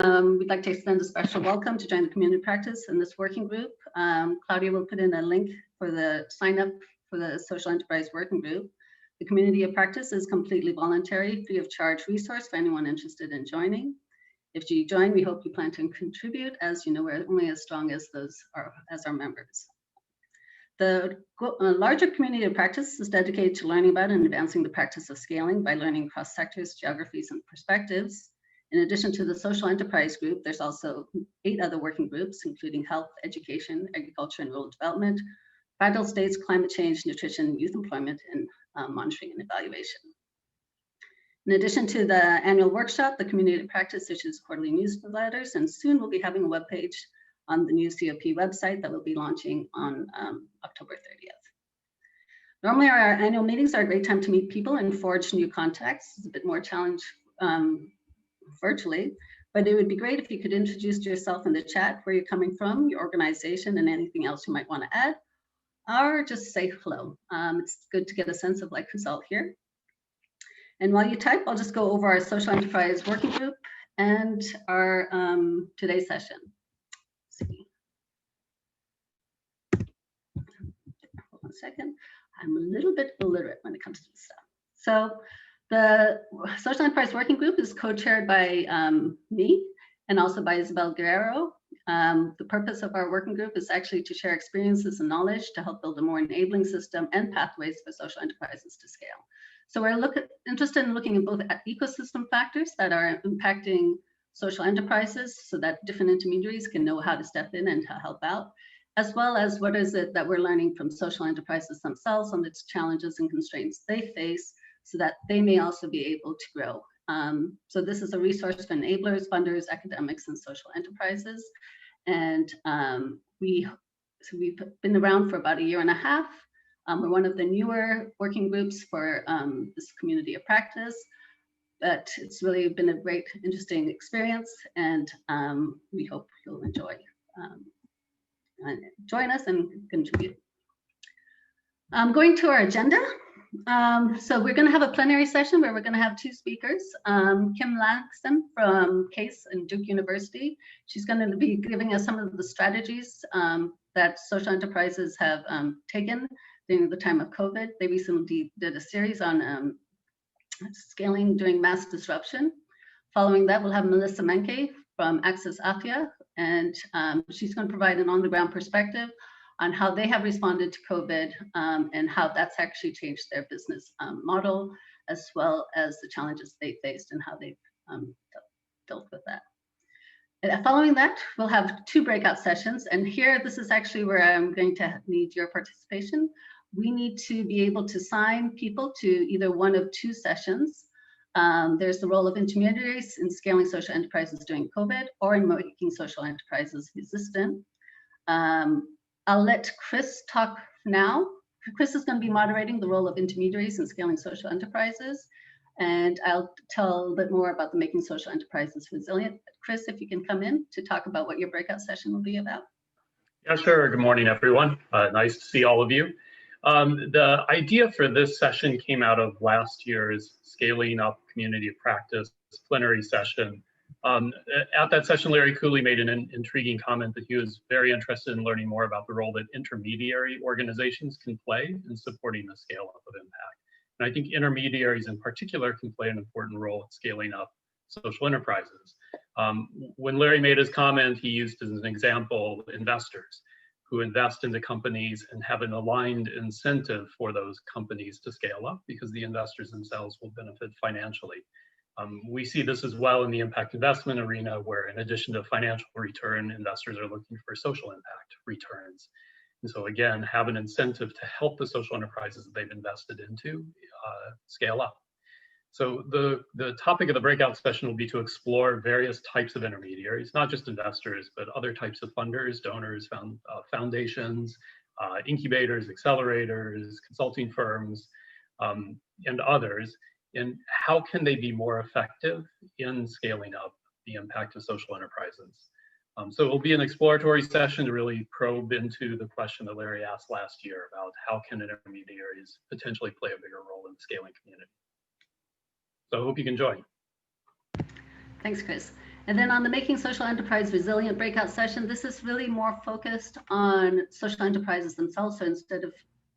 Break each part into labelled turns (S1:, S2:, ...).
S1: We'd like to extend a special welcome to join the community practice in this working group. Claudia will put in a link for the sign up for the social enterprise working group. The community of practice is completely voluntary, free of charge resource for anyone interested in joining. If you join, we hope you plan to contribute, as you know, we're only as strong as our members. The larger community of practice is dedicated to learning about and advancing the practice of scaling by learning across sectors, geographies, and perspectives. In addition to the social enterprise group, there's also 8 other working groups, including health, education, agriculture and rural development, vital states, climate change, nutrition, youth employment, and monitoring and evaluation. In addition to the annual workshop, the community of practice issues quarterly newsletters, and soon we'll be having a webpage on the new COP website that will be launching on October 30th. Normally, our annual meetings are a great time to meet people and forge new contacts. It's a bit more challenge virtually, but it would be great if you could introduce yourself in the chat, where you're coming from, your organization, and anything else you might want to add, or just say hello. It's good to get a sense of like who's all here. And while you type, I'll just go over our social enterprise working group and our today's session. Let's see. Hold on a second. I'm a little bit illiterate when it comes to this stuff. So the Social Enterprise Working Group is co-chaired by me and also by Isabel Guerrero. The purpose of our working group is actually to share experiences and knowledge to help build a more enabling system and pathways for social enterprises to scale. So we're interested in looking at both ecosystem factors that are impacting social enterprises so that different intermediaries can know how to step in and to help out, as well as what is it that we're learning from social enterprises themselves on the challenges and constraints they face, so that they may also be able to grow. So this is a resource for enablers, funders, academics, and social enterprises. And we've been around for about 1.5 years. We're one of the newer working groups for this community of practice, but it's really been a great, interesting experience, and we hope you'll enjoy join us and contribute. Going to our agenda. So we're going to have a plenary session where we're going to have 2 speakers. Kim Langston from Case and Duke University. She's going to be giving us some of the strategies that social enterprises have taken during the time of COVID. They recently did a series on scaling during mass disruption. Following that, we'll have Melissa Menke from Access Afia, and she's going to provide an on-the-ground perspective on how they have responded to COVID and how that's actually changed their business model, as well as the challenges they faced and how they've dealt with that. And following that, we'll have 2 breakout sessions. And here, this is actually where I'm going to need your participation. We need to be able to assign people to either one of 2 sessions. There's the role of intermediaries in scaling social enterprises during COVID, or in making social enterprises resistant. I'll let Chris talk now. Chris is going to be moderating the role of intermediaries in scaling social enterprises, and I'll tell a little bit more about the making social enterprises resilient. Chris, if you can come in to talk about what your breakout session will be about.
S2: Yeah, sure. Good morning, everyone. Nice to see all of you. The idea for this session came out of last year's Scaling Up Community of Practice plenary session. At that session, Larry Cooley made an intriguing comment that he was very interested in learning more about the role that intermediary organizations can play in supporting the scale up of impact. And I think intermediaries in particular can play an important role in scaling up social enterprises. When Larry made his comment, he used as an example investors who invest into companies and have an aligned incentive for those companies to scale up because the investors themselves will benefit financially. We see this as well in the impact investment arena, where in addition to financial return, investors are looking for social impact returns. And so again, have an incentive to help the social enterprises that they've invested into scale up. So the topic of the breakout session will be to explore various types of intermediaries, not just investors, but other types of funders, donors, foundations, incubators, accelerators, consulting firms, and others. And how can they be more effective in scaling up the impact of social enterprises? So it will be an exploratory session to really probe into the question that Larry asked last year about how can intermediaries potentially play a bigger role in the scaling community. So I hope you can join.
S1: Thanks, Chris. And then on the Making Social Enterprise Resilient breakout session, this is really more focused on social enterprises themselves. So instead of,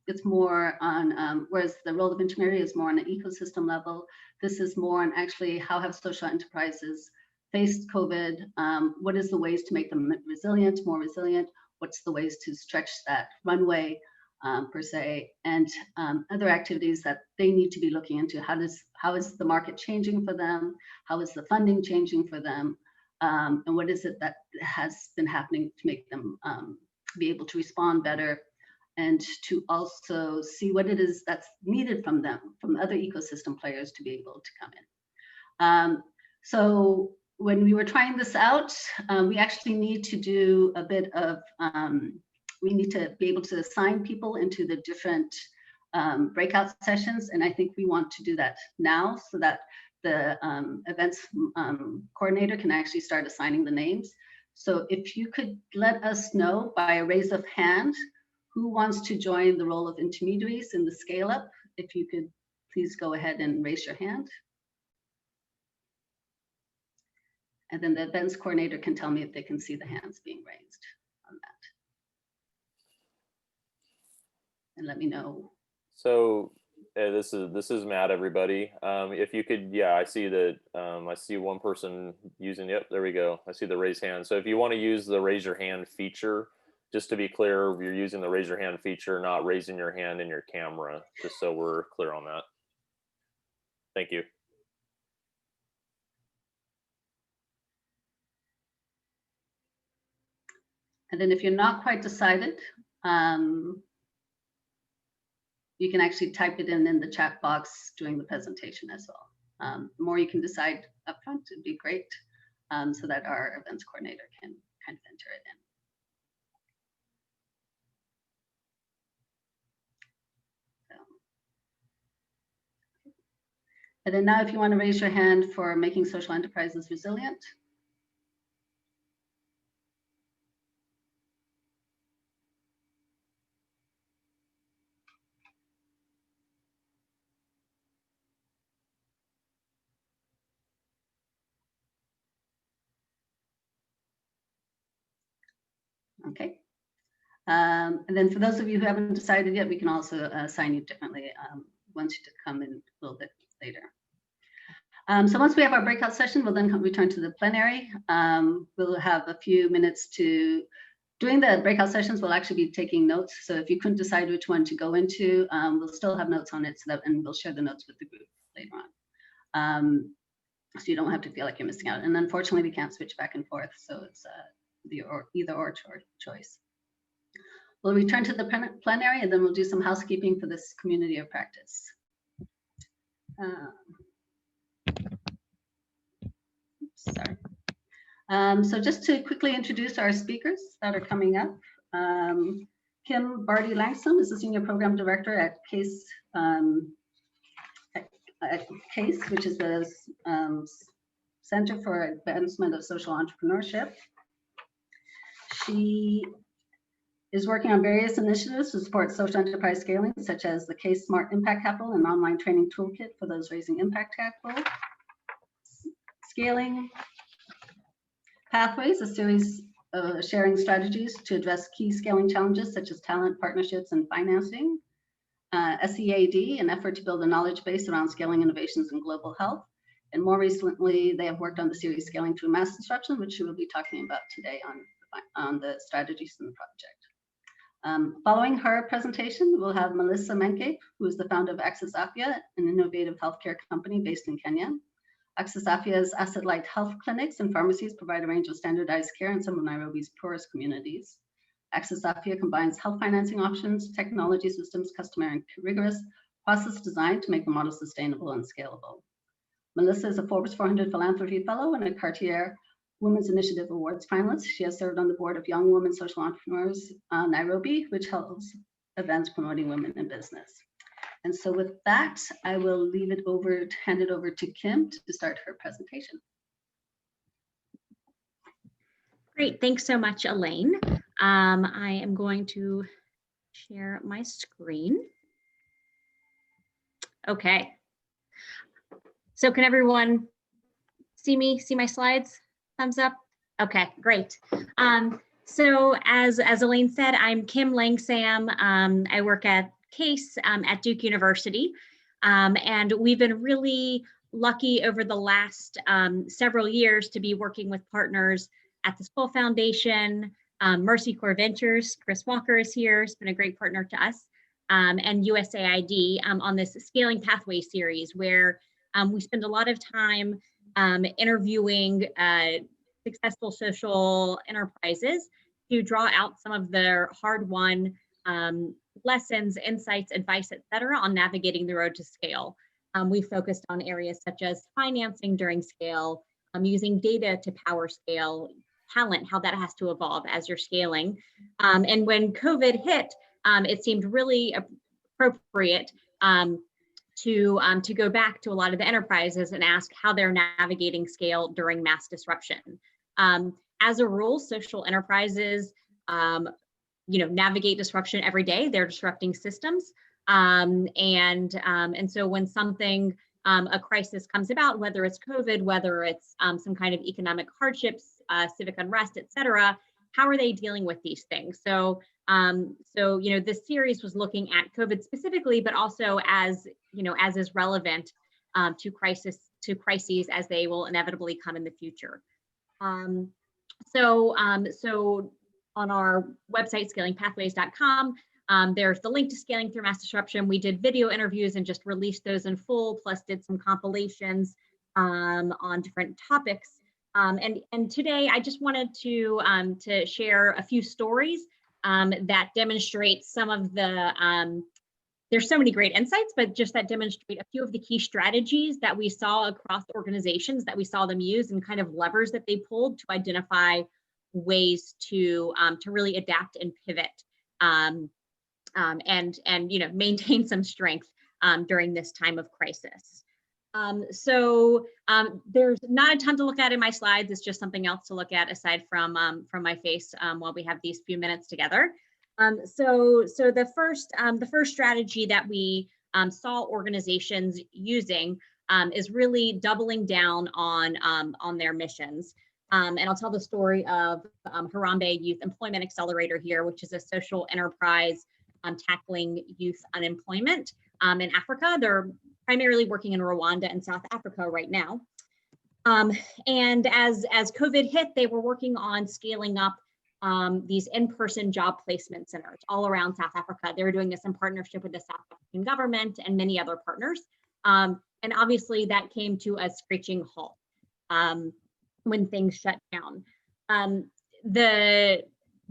S1: it's more on, whereas the role of intermediary is more on an ecosystem level, this is more on actually how have social enterprises faced COVID? What is the ways to make them resilient, more resilient? What's the ways to stretch that runway per se, and other activities that they need to be looking into. How is the market changing for them? How is the funding changing for them? And what is it that has been happening to make them be able to respond better, and to also see what it is that's needed from them, from other ecosystem players to be able to come in. So when we were trying this out, we actually need to do a bit of, we need to be able to assign people into the different breakout sessions. And I think we want to do that now so that the events coordinator can actually start assigning the names. So if you could let us know by a raise of hand, who wants to join the role of intermediaries in the scale up? If you could please go ahead and raise your hand. And then the events coordinator can tell me if they can see the hands being raised on that. And let me know.
S3: So this is Matt, everybody. If you could, yeah, I see that. I see one person using. Yep, there we go. I see the raise hand. So if you want to use the raise your hand feature, just to be clear, you're using the raise your hand feature, not raising your hand in your camera. Just so we're clear on that. Thank you.
S1: And then if you're not quite decided, you can actually type it in the chat box during the presentation as well. The more you can decide upfront, it'd be great, so that our events coordinator can kind of enter it in. So. And then now if you want to raise your hand for Making Social Enterprises Resilient. Okay. And then for those of you who haven't decided yet, we can also assign you differently once you come in a little bit later. So once we have our breakout session, we'll then return to the plenary. We'll have a few minutes to, during the breakout sessions, we'll actually be taking notes. So if you couldn't decide which one to go into, we'll still have notes on it, so that, and we'll share the notes with the group later on. So you don't have to feel like you're missing out. And unfortunately, we can't switch back and forth. So it's the either or choice. We'll return to the plenary, and then we'll do some housekeeping for this community of practice. Sorry. So just to quickly introduce our speakers that are coming up. Kim Barty Langston is the Senior Program Director at CASE, which is the Center for Advancement of Social Entrepreneurship. She is working on various initiatives to support social enterprise scaling, such as the CASE Smart Impact Capital, an online training toolkit for those raising impact capital. Scaling Pathways, a series of sharing strategies to address key scaling challenges, such as talent, partnerships, and financing. SEAD, an effort to build a knowledge base around scaling innovations in global health. And more recently, they have worked on the series Scaling Through Mass Disruption, which we will be talking about today on the strategies in the project. Following her presentation, we'll have Melissa Menke, who is the founder of Access Afya, an innovative healthcare company based in Kenya. Access Afya's asset-light health clinics and pharmacies provide a range of standardized care in some of Nairobi's poorest communities. Access Afya combines health financing options, technology systems, customer and rigorous process designed to make the model sustainable and scalable. Melissa is a Forbes 400 Philanthropy Fellow and a Cartier Women's Initiative Awards finalist. She has served on the board of Young Women Social Entrepreneurs Nairobi, which holds events promoting women in business. And so with that, I will leave it over, hand it over to Kim to start her presentation.
S4: Great, thanks so much, Elaine. I am going to share my screen. Okay. So can everyone see me, see my slides Thumbs up. Okay, great. So as Elaine said, I'm Kim Langsam. I work at CASE at Duke University. And we've been really lucky over the last several years to be working with partners at the Skoll Foundation, Mercy Corps Ventures. Chris Walker is here, has been a great partner to us, and USAID on this Scaling Pathway series, where we spend a lot of time interviewing successful social enterprises to draw out some of their hard-won lessons, insights, advice, et cetera, on navigating the road to scale. We focused on areas such as financing during scale, using data to power scale, talent, how that has to evolve as you're scaling. And when COVID hit, it seemed really appropriate to go back to a lot of the enterprises and ask how they're navigating scale during mass disruption. As a rule, social enterprises navigate disruption every day. They're disrupting systems. And so when something, a crisis comes about, whether it's COVID, whether it's some kind of economic hardships, civic unrest, et cetera, how are they dealing with these things? So this series was looking at COVID specifically, but also as is relevant to crises as they will inevitably come in the future. So on our website, scalingpathways.com, there's the link to Scaling Through Mass Disruption. We did video interviews and just released those in full, plus did some compilations on different topics. And today I just wanted to share a few stories that demonstrate some of the, there's so many great insights, but just that demonstrate a few of the key strategies that we saw across organizations that we saw them use, and kind of levers that they pulled to identify ways to really adapt and pivot and maintain some strength during this time of crisis. There's not a ton to look at in my slides. It's just something else to look at aside from my face while we have these few minutes together. So the first strategy that we saw organizations using is really doubling down on their missions. And I'll tell the story of Harambee Youth Employment Accelerator here, which is a social enterprise tackling youth unemployment in Africa. They're primarily working in Rwanda and South Africa right now. And as COVID hit, they were working on scaling up these in-person job placement centers all around South Africa. They were doing this in partnership with the South African government and many other partners. And obviously that came to a screeching halt when things shut down.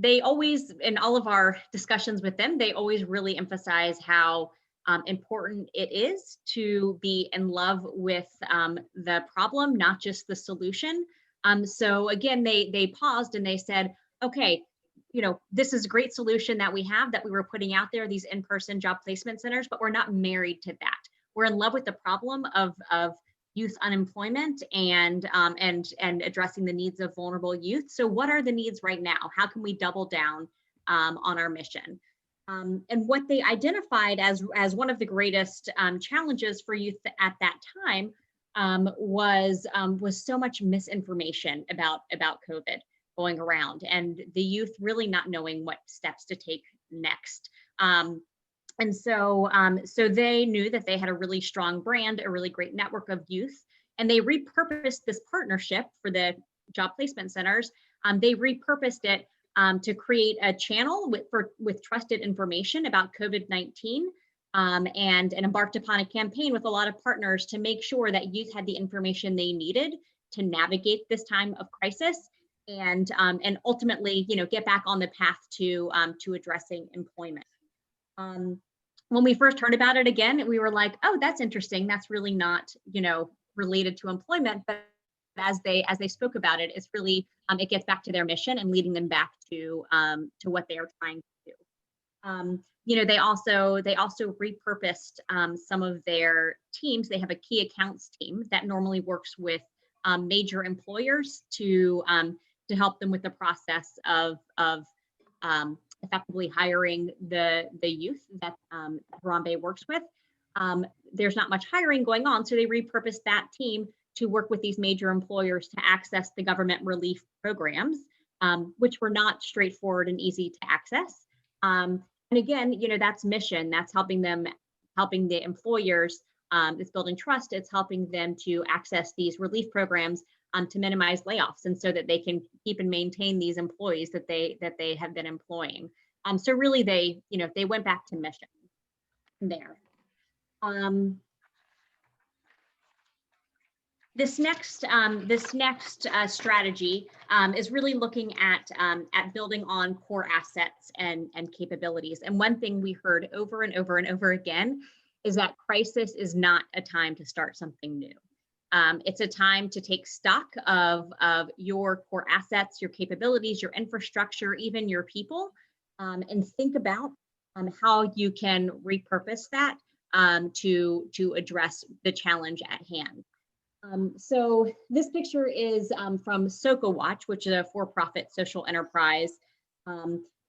S4: They always, in all of our discussions with them, they always really emphasize how important it is to be in love with the problem, not just the solution. So again, they paused and they said, okay, this is a great solution that we have that we were putting out there, these in-person job placement centers, but we're not married to that. We're in love with the problem of youth unemployment and addressing the needs of vulnerable youth. So what are the needs right now? How can we double down on our mission? And what they identified as one of the greatest challenges for youth at that time was so much misinformation about COVID going around, and the youth really not knowing what steps to take next. And so they knew that they had a really strong brand, a really great network of youth, and they repurposed this partnership for the job placement centers. They repurposed it to create a channel with trusted information about COVID-19 and embarked upon a campaign with a lot of partners to make sure that youth had the information they needed to navigate this time of crisis and ultimately, get back on the path to addressing employment. When we first heard about it again, we were like, oh, that's interesting. That's really not, related to employment. But as they spoke about it, it's really, it gets back to their mission and leading them back to what they are trying to do. They also repurposed some of their teams. They have a key accounts team that normally works with major employers to help them with the process of effectively hiring the youth that Harambee works with. There's not much hiring going on, so they repurposed that team to work with these major employers to access the government relief programs, which were not straightforward and easy to access. And again, that's mission. That's helping the employers. It's building trust. It's helping them to access these relief programs to minimize layoffs, and so that they can keep and maintain these employees that they have been employing. So really, they went back to mission there. This next strategy is really looking at building on core assets and capabilities. And one thing we heard over and over and over again is that crisis is not a time to start something new. It's a time to take stock of your core assets, your capabilities, your infrastructure, even your people, and think about how you can repurpose that to address the challenge at hand. So this picture is from SocoWatch, which is a for-profit social enterprise.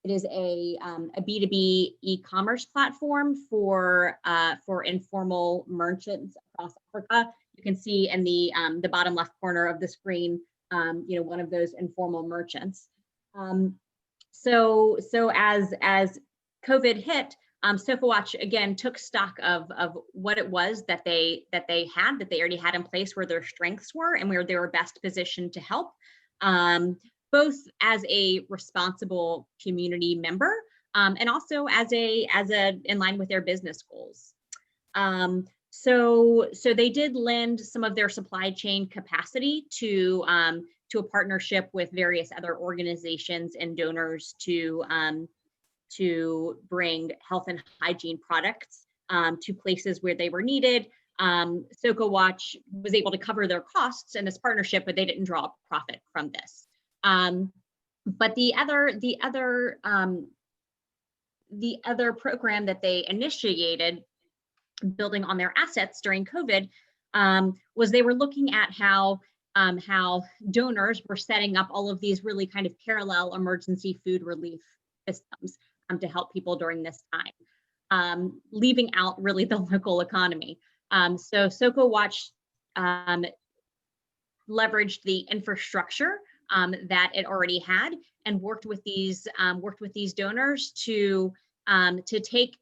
S4: It is a B2B e-commerce platform for informal merchants across Africa. You can see in the bottom left corner of the screen, one of those informal merchants. So as COVID hit, SocoWatch again took stock of what it was that they already had in place, where their strengths were and where they were best positioned to help, both as a responsible community member and also as in line with their business goals. So they did lend some of their supply chain capacity to a partnership with various other organizations and donors to bring health and hygiene products to places where they were needed. SocoWatch was able to cover their costs in this partnership, but they didn't draw a profit from this. But the other program that they initiated, building on their assets during COVID, was they were looking at how donors were setting up all of these really kind of parallel emergency food relief systems to help people during this time, leaving out really the local economy. So SocoWatch leveraged the infrastructure that it already had and worked with these donors to take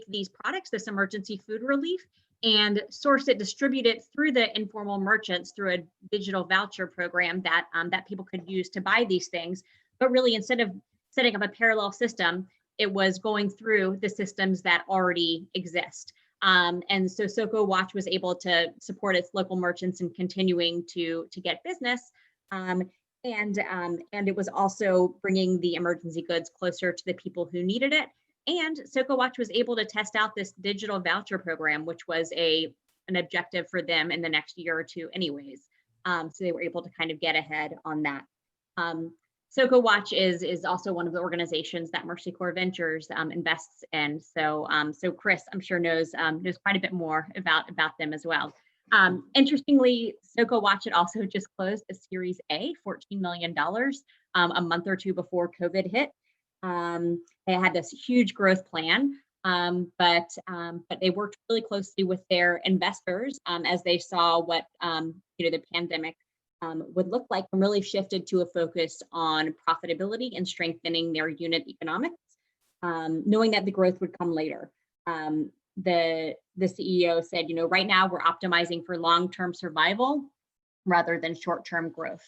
S4: these products, this emergency food relief, and source it, distribute it through the informal merchants through a digital voucher program that people could use to buy these things. But really, instead of setting up a parallel system, it was going through the systems that already exist. And so SocoWatch was able to support its local merchants in continuing to get business. And it was also bringing the emergency goods closer to the people who needed it. And SocoWatch was able to test out this digital voucher program, which was an objective for them in the next year or two anyways. So they were able to kind of get ahead on that. SocoWatch is also one of the organizations that Mercy Corps Ventures invests in. So Chris, I'm sure knows quite a bit more about them as well. Interestingly, SocoWatch had also just closed a Series A, $14 million, a month or two before COVID hit. They had this huge growth plan, but they worked really closely with their investors as they saw what the pandemic would look like, and really shifted to a focus on profitability and strengthening their unit economics, knowing that the growth would come later. The CEO said, right now we're optimizing for long-term survival rather than short-term growth.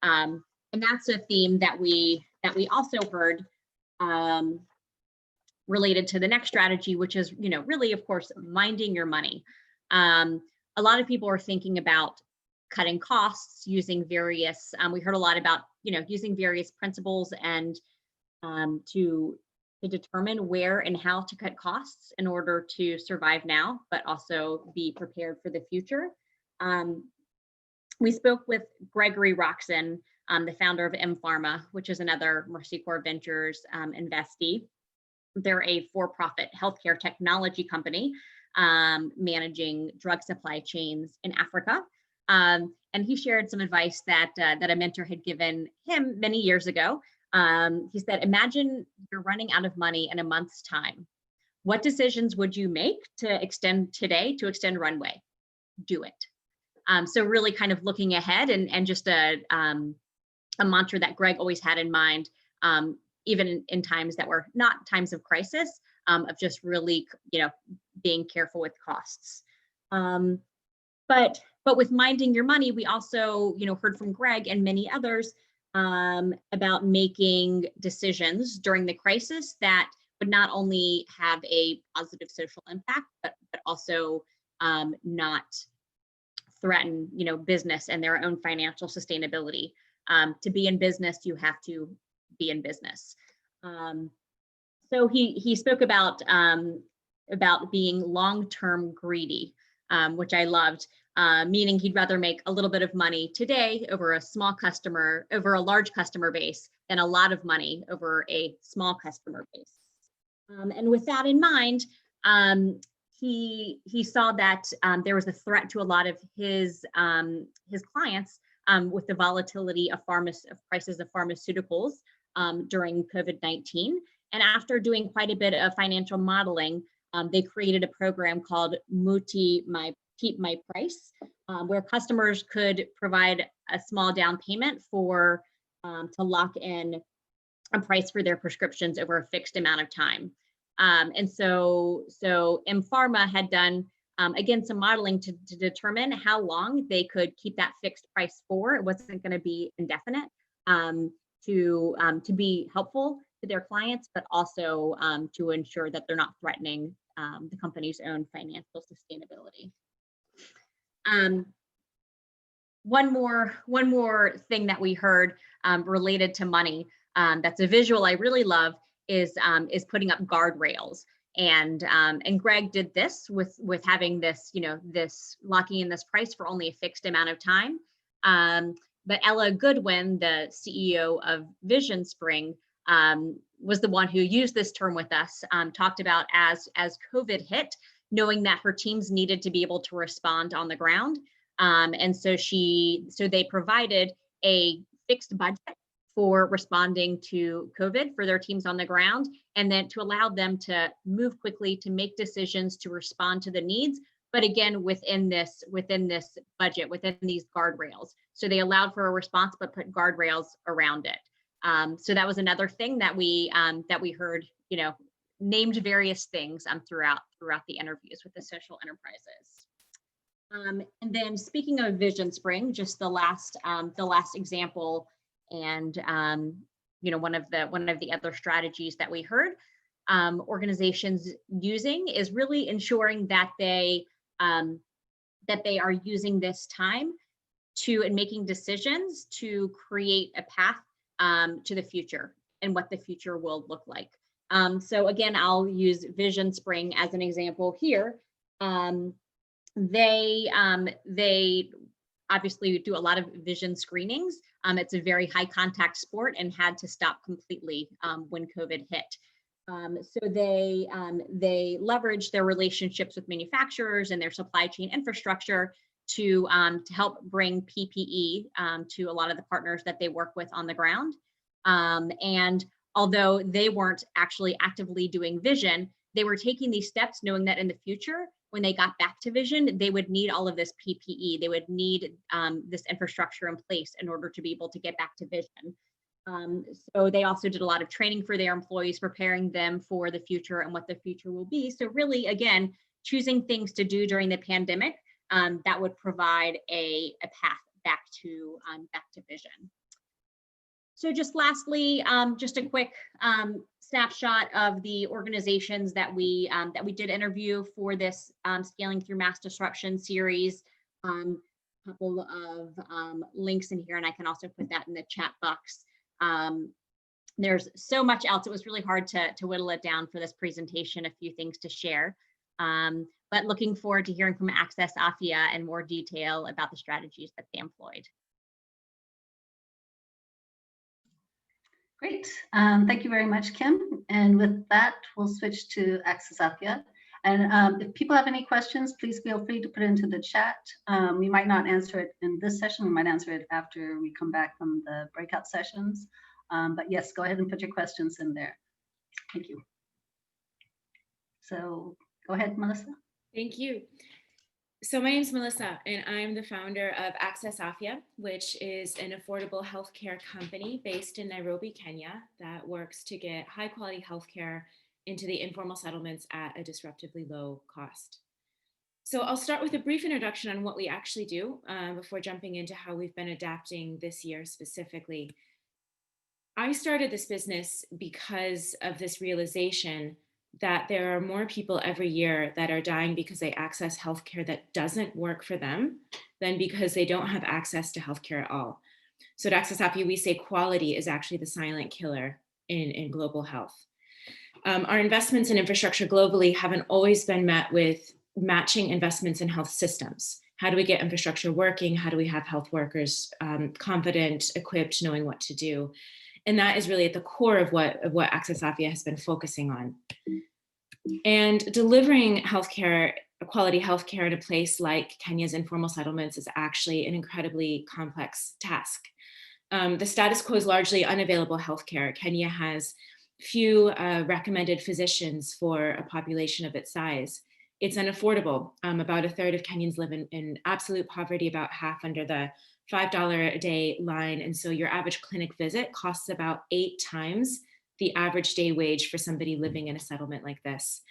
S4: And that's a theme that we also heard related to the next strategy, which is, really, of course, minding your money. A lot of people are thinking about cutting costs using various, we heard a lot about, using various principles and to determine where and how to cut costs in order to survive now, but also be prepared for the future. We spoke with Gregory Roxon, the founder of mPharma, which is another Mercy Corps Ventures investee. They're a for-profit healthcare technology company managing drug supply chains in Africa. And he shared some advice that a mentor had given him many years ago. He said, imagine you're running out of money in a month's time. What decisions would you make to extend runway? Do it. So really kind of looking ahead and just a mantra that Greg always had in mind, even in times that were not times of crisis, of just really, being careful with costs. But with minding your money, we also, heard from Greg and many others about making decisions during the crisis that would not only have a positive social impact, but also not threaten, business and their own financial sustainability. To be in business, you have to be in business. So he spoke about being long-term greedy, which I loved, meaning he'd rather make a little bit of money today over a large customer base than a lot of money over a small customer base. And with that in mind, he saw that there was a threat to a lot of his clients with the volatility of prices of pharmaceuticals during COVID-19. And after doing quite a bit of financial modeling, they created a program called Keep My Price, where customers could provide a small down payment to lock in a price for their prescriptions over a fixed amount of time. And so mPharma had done, again, some modeling to determine how long they could keep that fixed price for. It wasn't going to be indefinite, to be helpful to their clients, but also to ensure that they're not threatening the company's own financial sustainability. One more thing that we heard related to money, that's a visual I really love, is putting up guardrails. And Greg did this with having this, this locking in this price for only a fixed amount of time. But Ella Goodwin, the CEO of Vision Spring, was the one who used this term with us, talked about as COVID hit, knowing that her teams needed to be able to respond on the ground. And so they provided a fixed budget for responding to COVID for their teams on the ground, and then to allow them to move quickly, to make decisions, to respond to the needs, but again, within this budget, within these guardrails. So they allowed for a response, but put guardrails around it. So that was another thing that we heard, named various things throughout the interviews with the social enterprises. And then speaking of Vision Spring, just the last example, and one of the other strategies that we heard organizations using is really ensuring that they are using this time and making decisions to create a path to the future and what the future will look like. So again, I'll use Vision Spring as an example here. They obviously do a lot of vision screenings. It's a very high contact sport and had to stop completely when COVID hit. So they leveraged their relationships with manufacturers and their supply chain infrastructure to help bring PPE to a lot of the partners that they work with on the ground. And although they weren't actually actively doing vision, they were taking these steps knowing that in the future, when they got back to vision, they would need all of this PPE. They would need this infrastructure in place in order to be able to get back to vision. So they also did a lot of training for their employees, preparing them for the future and what the future will be. So really, again, choosing things to do during the pandemic that would provide a path back to vision. So just lastly, just a quick snapshot of the organizations that we did interview for this Scaling Through Mass Disruption series. Couple of links in here, and I can also put that in the chat box. There's so much else. It was really hard to whittle it down for this presentation, a few things to share. But looking forward to hearing from Access AFIA and more detail about the strategies that they employed.
S1: Great. Thank you very much, Kim. And with that, we'll switch to Access AFIA. And if people have any questions, please feel free to put it into the chat. We might not answer it in this session. We might answer it after we come back from the breakout sessions. But yes, go ahead and put your questions in there. Thank you. So go ahead, Melissa.
S5: Thank you. So my name is Melissa, and I'm the founder of Access Afya, which is an affordable healthcare company based in Nairobi, Kenya, that works to get high quality healthcare into the informal settlements at a disruptively low cost. So I'll start with a brief introduction on what we actually do before jumping into how we've been adapting this year specifically. I started this business because of this realization that there are more people every year that are dying because they access healthcare that doesn't work for them than because they don't have access to healthcare at all. So at Access Happy, we say quality is actually the silent killer in global health. Our investments in infrastructure globally haven't always been met with matching investments in health systems. How do we get infrastructure working? How do we have health workers confident, equipped, knowing what to do? And that is really at the core of what Access Afya has been focusing on. And delivering healthcare, quality healthcare in a place like Kenya's informal settlements is actually an incredibly complex task. The status quo is largely unavailable healthcare. Kenya has few recommended physicians for a population of its size. It's unaffordable. About a third of Kenyans live in absolute poverty, about half under the $5 a day line. And so your average clinic visit costs about 8 times the average day wage for somebody living in a settlement like this.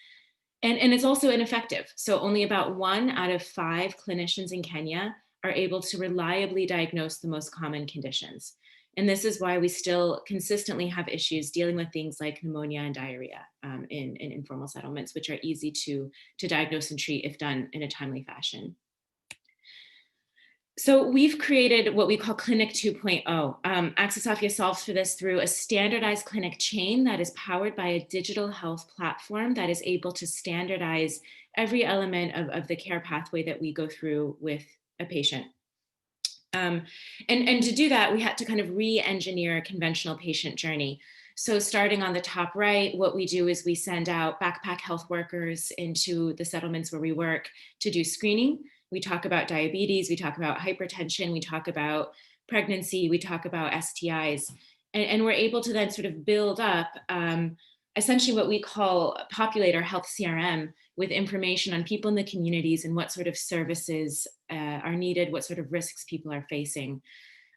S5: And it's also ineffective. So only about 1 out of 5 clinicians in Kenya are able to reliably diagnose the most common conditions. And this is why we still consistently have issues dealing with things like pneumonia and diarrhea in informal settlements, which are easy to diagnose and treat if done in a timely fashion. So we've created what we call Clinic 2.0. Access Afya solves for this through a standardized clinic chain that is powered by a digital health platform that is able to standardize every element of the care pathway that we go through with a patient. And to do that, we had to kind of re-engineer a conventional patient journey. So starting on the top right, what we do is we send out backpack health workers into the settlements where we work to do screening. We talk about diabetes, we talk about hypertension, we talk about pregnancy, we talk about STIs, and we're able to then sort of build up essentially what we call populate our health CRM with information on people in the communities and what sort of services are needed, what sort of risks people are facing.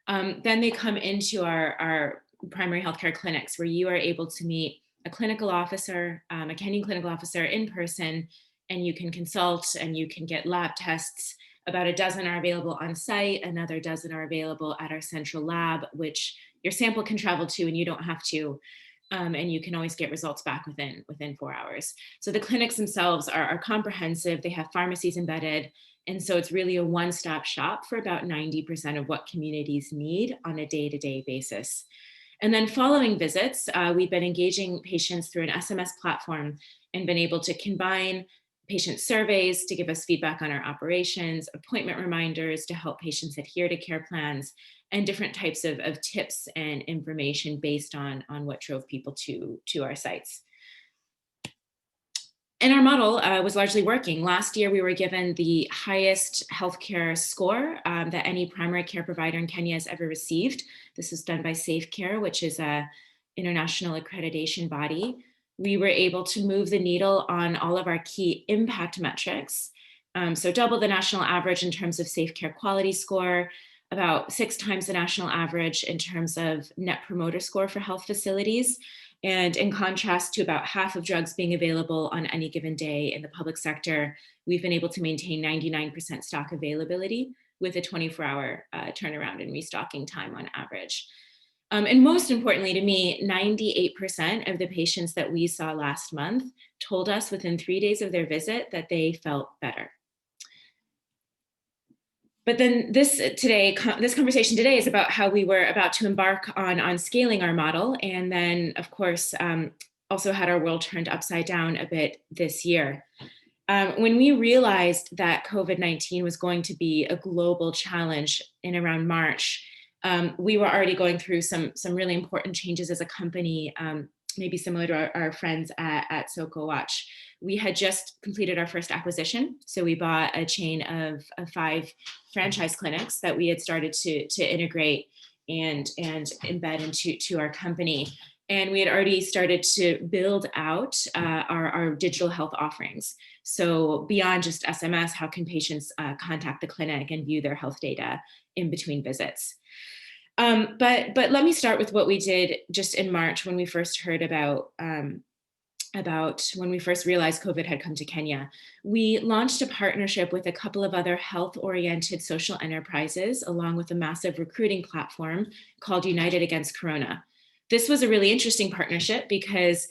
S5: Then they come into our primary healthcare clinics where you are able to meet a clinical officer, a Kenyan clinical officer in person, and you can consult and you can get lab tests. About a dozen are available on site, another dozen are available at our central lab, which your sample can travel to and you don't have to. And you can always get results back within 4 hours. So the clinics themselves are comprehensive. They have pharmacies embedded. And so it's really a one-stop shop for about 90% of what communities need on a day-to-day basis. And then following visits, we've been engaging patients through an SMS platform and been able to combine patient surveys to give us feedback on our operations, appointment reminders to help patients adhere to care plans, and different types of tips and information based on what drove people to our sites. And our model was largely working. Last year, we were given the highest healthcare score that any primary care provider in Kenya has ever received. This was done by SafeCare, which is an international accreditation body. We were able to move the needle on all of our key impact metrics. So double the national average in terms of SafeCare quality score, about 6 times the national average in terms of net promoter score for health facilities. And in contrast to about half of drugs being available on any given day in the public sector, we've been able to maintain 99% stock availability with a 24-hour turnaround and restocking time on average. And most importantly to me, 98% of the patients that we saw last month told us within 3 days of their visit that they felt better. But then this conversation today is about how we were about to embark on scaling our model, and then of course also had our world turned upside down a bit this year. When we realized that COVID-19 was going to be a global challenge in around March, we were already going through some really important changes as a company, maybe similar to our friends at Soko Watch. We had just completed our first acquisition. So we bought a chain of 5 franchise clinics that we had started to integrate and embed into our company. And we had already started to build out our digital health offerings. So beyond just SMS, how can patients contact the clinic and view their health data in between visits? But let me start with what we did just in March when we first heard about when we first realized COVID had come to Kenya. We launched a partnership with a couple of other health-oriented social enterprises, along with a massive recruiting platform called United Against Corona. This was a really interesting partnership because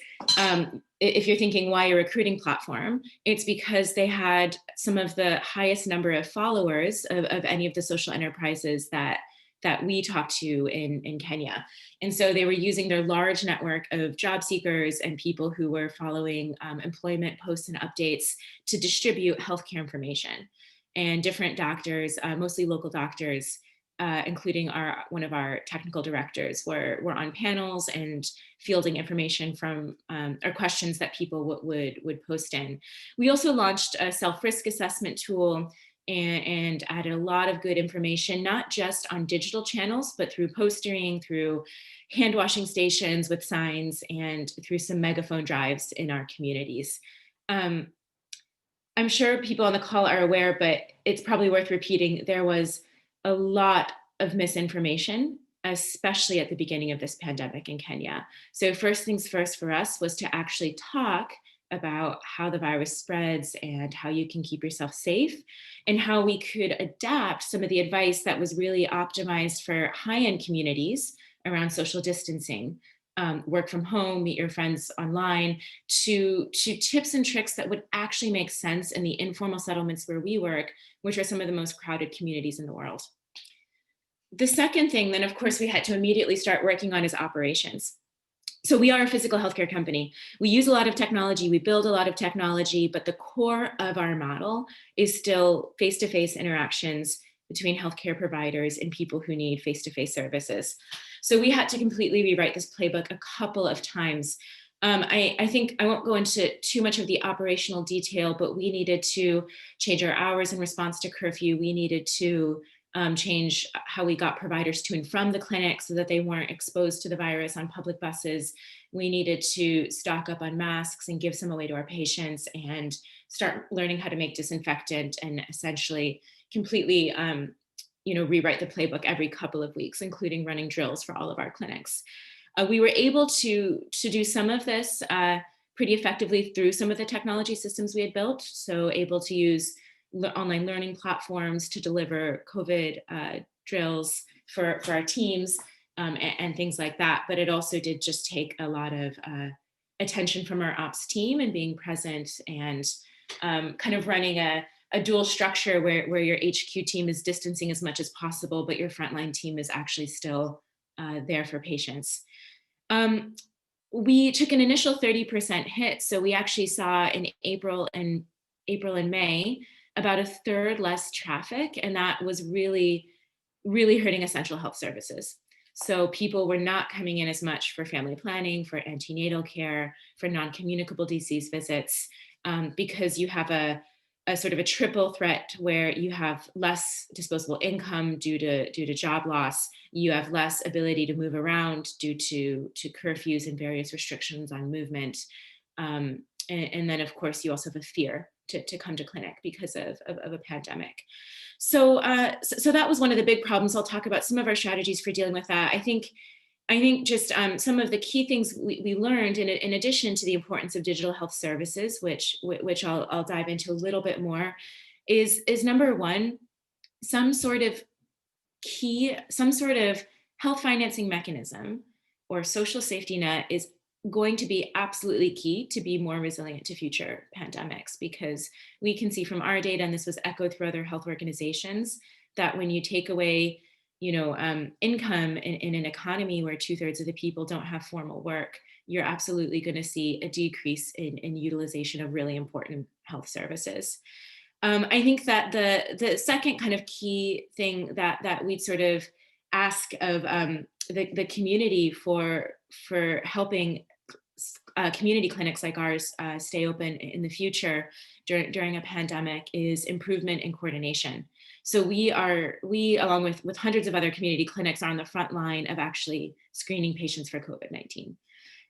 S5: if you're thinking why a recruiting platform, it's because they had some of the highest number of followers of any of the social enterprises that we talked to in Kenya. And so they were using their large network of job seekers and people who were following employment posts and updates to distribute healthcare information. And different doctors, mostly local doctors, including one of our technical directors, were on panels and fielding information from or questions that people would post in. We also launched a self-risk assessment tool and added a lot of good information, not just on digital channels, but through postering, through hand washing stations with signs, and through some megaphone drives in our communities. I'm sure people on the call are aware, but it's probably worth repeating, there was a lot of misinformation, especially at the beginning of this pandemic in Kenya. So first things first for us was to actually talk about how the virus spreads and how you can keep yourself safe, and how we could adapt some of the advice that was really optimized for high-end communities around social distancing, work from home, meet your friends online, to tips and tricks that would actually make sense in the informal settlements where we work, which are some of the most crowded communities in the world. The second thing then, of course, we had to immediately start working on is operations. So we are a physical healthcare company. We use a lot of technology, we build a lot of technology, but the core of our model is still face-to-face interactions between healthcare providers and people who need face-to-face services. So we had to completely rewrite this playbook a couple of times. I think I won't go into too much of the operational detail, but we needed to change our hours in response to curfew. We needed to change how we got providers to and from the clinic so that they weren't exposed to the virus on public buses. We needed to stock up on masks and give some away to our patients, and start learning how to make disinfectant, and essentially completely rewrite the playbook every couple of weeks, including running drills for all of our clinics. We were able to do some of this pretty effectively through some of the technology systems we had built. So able to use online learning platforms to deliver COVID drills for our teams and things like that. But it also did just take a lot of attention from our ops team, and being present, and kind of running a dual structure where your HQ team is distancing as much as possible, but your frontline team is actually still there for patients. We took an initial 30% hit. So we actually saw in April and May, about a third less traffic, and that was really, really hurting essential health services. So people were not coming in as much for family planning, for antenatal care, for non-communicable disease visits, because you have a sort of a triple threat where you have less disposable income due to job loss, you have less ability to move around due to curfews and various restrictions on movement, and then of course you also have a fear to come to clinic because of a pandemic. So that was one of the big problems. I'll talk about some of our strategies for dealing with that. I think just some of the key things we learned, in addition to the importance of digital health services, which I'll dive into a little bit more, is number one, some sort of health financing mechanism or social safety net is going to be absolutely key to be more resilient to future pandemics, because we can see from our data, and this was echoed through other health organizations, that when you take away income in an economy where 2/3 of the people don't have formal work, you're absolutely going to see a decrease in utilization of really important health services. I think that the second kind of key thing that we'd sort of ask of the community for helping community clinics like ours stay open in the future during a pandemic is improvement in coordination. So we along with hundreds of other community clinics are on the front line of actually screening patients for COVID-19.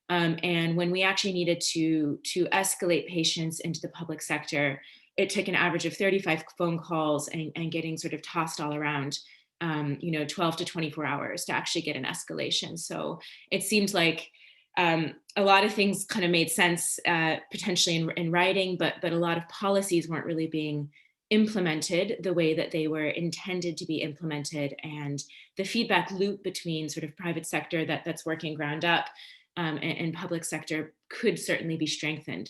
S5: And when we actually needed to escalate patients into the public sector, it took an average of 35 phone calls and getting sort of tossed all around, 12 to 24 hours to actually get an escalation. So it seems like a lot of things kind of made sense potentially in writing, but a lot of policies weren't really being implemented the way that they were intended to be implemented. And the feedback loop between sort of private sector that's working ground up and public sector could certainly be strengthened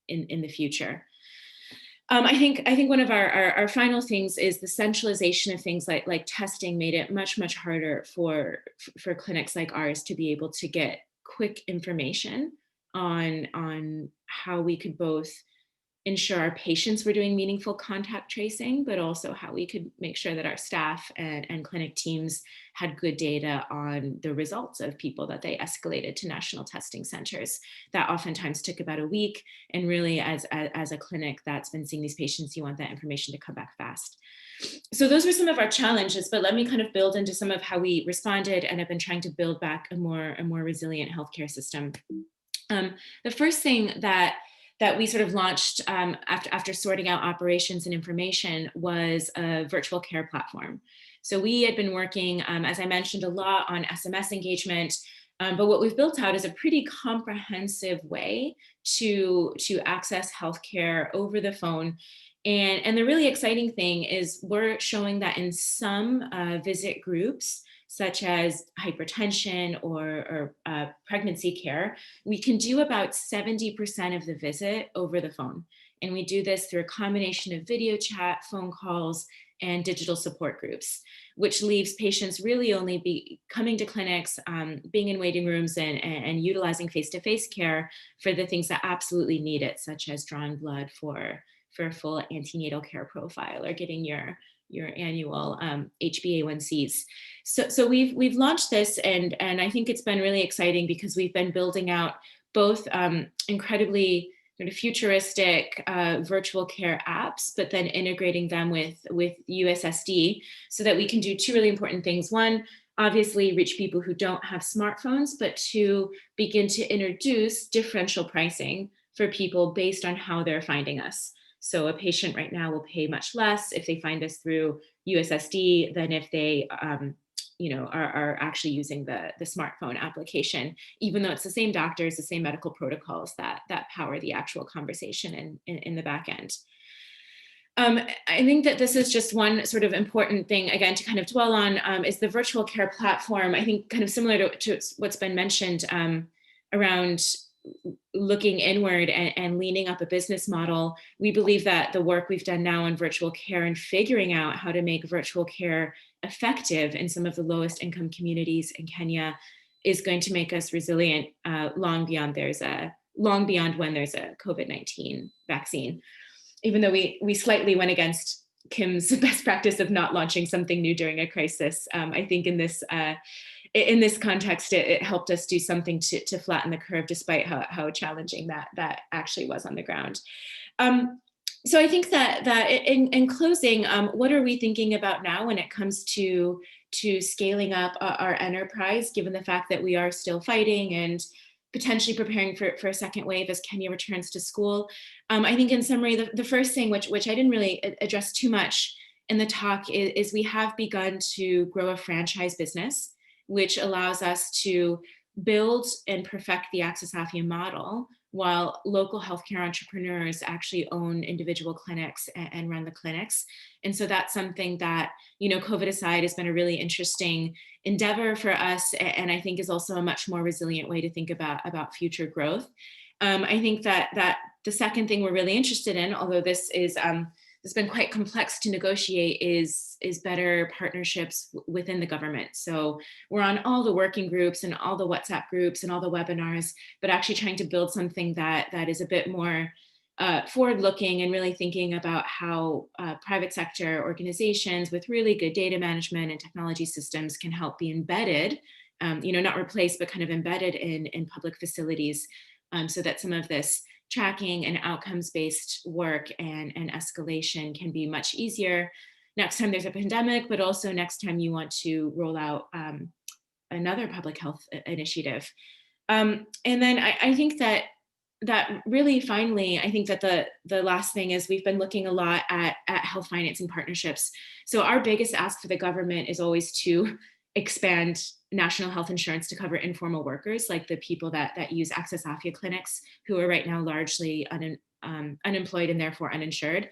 S5: in the future. I think one of our final things is the centralization of things like testing made it much harder for clinics like ours to be able to get quick information on how we could both ensure our patients were doing meaningful contact tracing, but also how we could make sure that our staff and clinic teams had good data on the results of people that they escalated to national testing centers. That oftentimes took about a week. And really, as a clinic that's been seeing these patients, you want that information to come back fast. So those were some of our challenges, but let me kind of build into some of how we responded and have been trying to build back a more resilient healthcare system. The first thing that we sort of launched after sorting out operations and information was a virtual care platform. So we had been working, as I mentioned, a lot on SMS engagement, but what we've built out is a pretty comprehensive way to access healthcare over the phone. And the really exciting thing is we're showing that in some visit groups, such as hypertension or pregnancy care, we can do about 70% of the visit over the phone. And we do this through a combination of video chat, phone calls, and digital support groups, which leaves patients really only coming to clinics, being in waiting rooms and utilizing face-to-face care for the things that absolutely need it, such as drawing blood for a full antenatal care profile or getting your annual HbA1cs. So we've launched this, and I think it's been really exciting because we've been building out both incredibly sort of futuristic virtual care apps, but then integrating them with USSD so that we can do two really important things. One, obviously reach people who don't have smartphones, but two, begin to introduce differential pricing for people based on how they're finding us. So a patient right now will pay much less if they find us through USSD than if they are actually using the smartphone application, even though it's the same doctors, the same medical protocols that power the actual conversation in the back end. I think that this is just one sort of important thing, again, to kind of dwell on, is the virtual care platform. I think kind of similar to what's been mentioned around looking inward and leaning up a business model. We believe that the work we've done now on virtual care and figuring out how to make virtual care effective in some of the lowest income communities in Kenya is going to make us resilient long beyond when there's a COVID-19 vaccine. Even though we slightly went against Kim's best practice of not launching something new during a crisis, I think in this context, it helped us do something to flatten the curve, despite how challenging that actually was on the ground. So I think that in closing, what are we thinking about now when it comes to scaling up our enterprise, given the fact that we are still fighting and potentially preparing for a second wave as Kenya returns to school? I think in summary, the first thing, which I didn't really address too much in the talk, is we have begun to grow a franchise business, which allows us to build and perfect the Access Afya model while local healthcare entrepreneurs actually own individual clinics and run the clinics. And so that's something that, COVID aside, has been a really interesting endeavor for us, and I think is also a much more resilient way to think about future growth. I think that the second thing we're really interested in, although this is it's been quite complex to negotiate, is better partnerships within the government. So we're on all the working groups and all the WhatsApp groups and all the webinars, but actually trying to build something that is a bit more forward-looking and really thinking about how private sector organizations with really good data management and technology systems can help be embedded, not replaced, but kind of embedded in public facilities, so that some of this tracking and outcomes-based work and escalation can be much easier. next time there's a pandemic, but also next time you want to roll out another public health initiative. And then I think that really finally, I think that the last thing is we've been looking a lot at health financing partnerships. So our biggest ask for the government is always to expand national health insurance to cover informal workers, like the people that use Access Afia clinics, who are right now largely unemployed and therefore uninsured.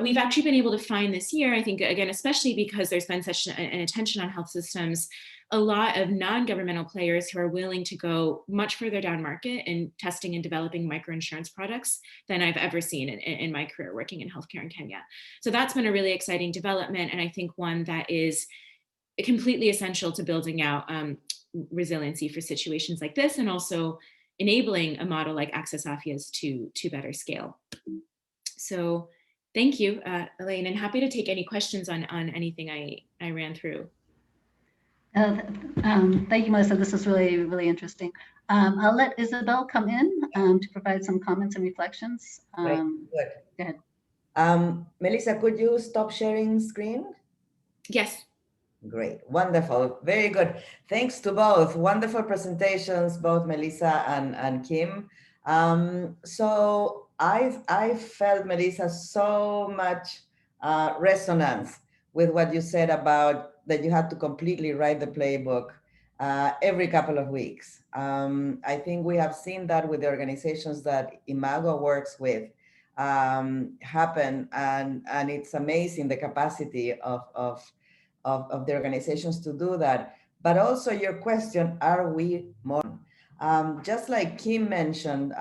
S5: We've actually been able to find this year, I think, again, especially because there's been such an attention on health systems, a lot of non-governmental players who are willing to go much further down market in testing and developing microinsurance products than I've ever seen in my career working in healthcare in Kenya. So that's been a really exciting development, and I think one that is completely essential to building out resiliency for situations like this, and also enabling a model like Access Afia's to better scale. So thank you, Elaine, and happy to take any questions on anything I ran through.
S1: Thank you, Melissa. This is really, really interesting. I'll let Isabel come in to provide some comments and reflections.
S6: Great. Good.
S1: Go ahead.
S6: Melissa, could you stop sharing screen?
S5: Yes.
S6: Great, wonderful, very good. Thanks to both. Wonderful presentations, both Melissa and Kim. So I felt, Melissa, so much resonance with what you said about that you had to completely write the playbook every couple of weeks. I think we have seen that with the organizations that Imago works with happen, and it's amazing the capacity of the organizations to do that. But also your question, are we more? Just like Kim mentioned,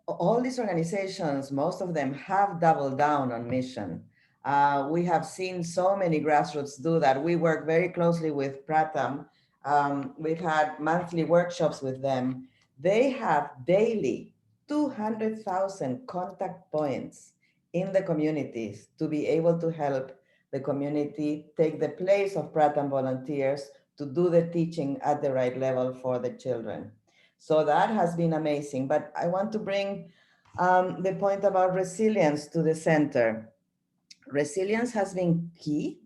S6: all these organizations, most of them have doubled down on mission. We have seen so many grassroots do that. We work very closely with Pratham. We've had monthly workshops with them. They have daily 200,000 contact points in the communities to be able to help the community take the place of Pratham volunteers to do the teaching at the right level for the children. So that has been amazing. But I want to bring the point about resilience to the center. Resilience has been key,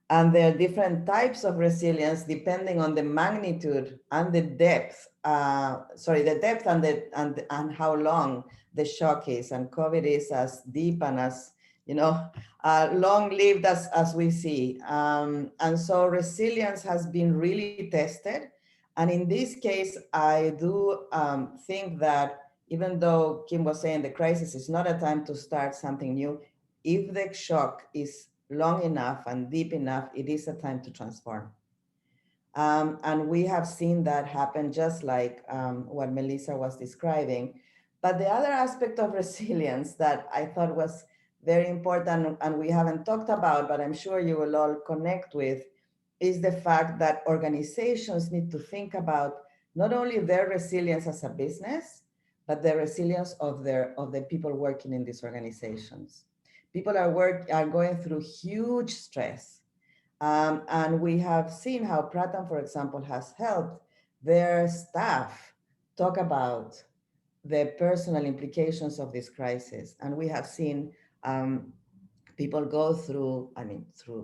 S6: and there are different types of resilience depending on the magnitude and the depth, the depth and how long the shock is. And COVID is as deep and as, long-lived as we see. And so resilience has been really tested. And in this case, I do think that even though Kim was saying the crisis is not a time to start something new, if the shock is long enough and deep enough, it is a time to transform. And we have seen that happen, just like what Melissa was describing. But the other aspect of resilience that I thought was very important, and we haven't talked about, but I'm sure you will all connect with, is the fact that organizations need to think about not only their resilience as a business, but the resilience of the people working in these organizations. People are going through huge stress. And we have seen how Pratham, for example, has helped their staff talk about the personal implications of this crisis. And we have seen people go through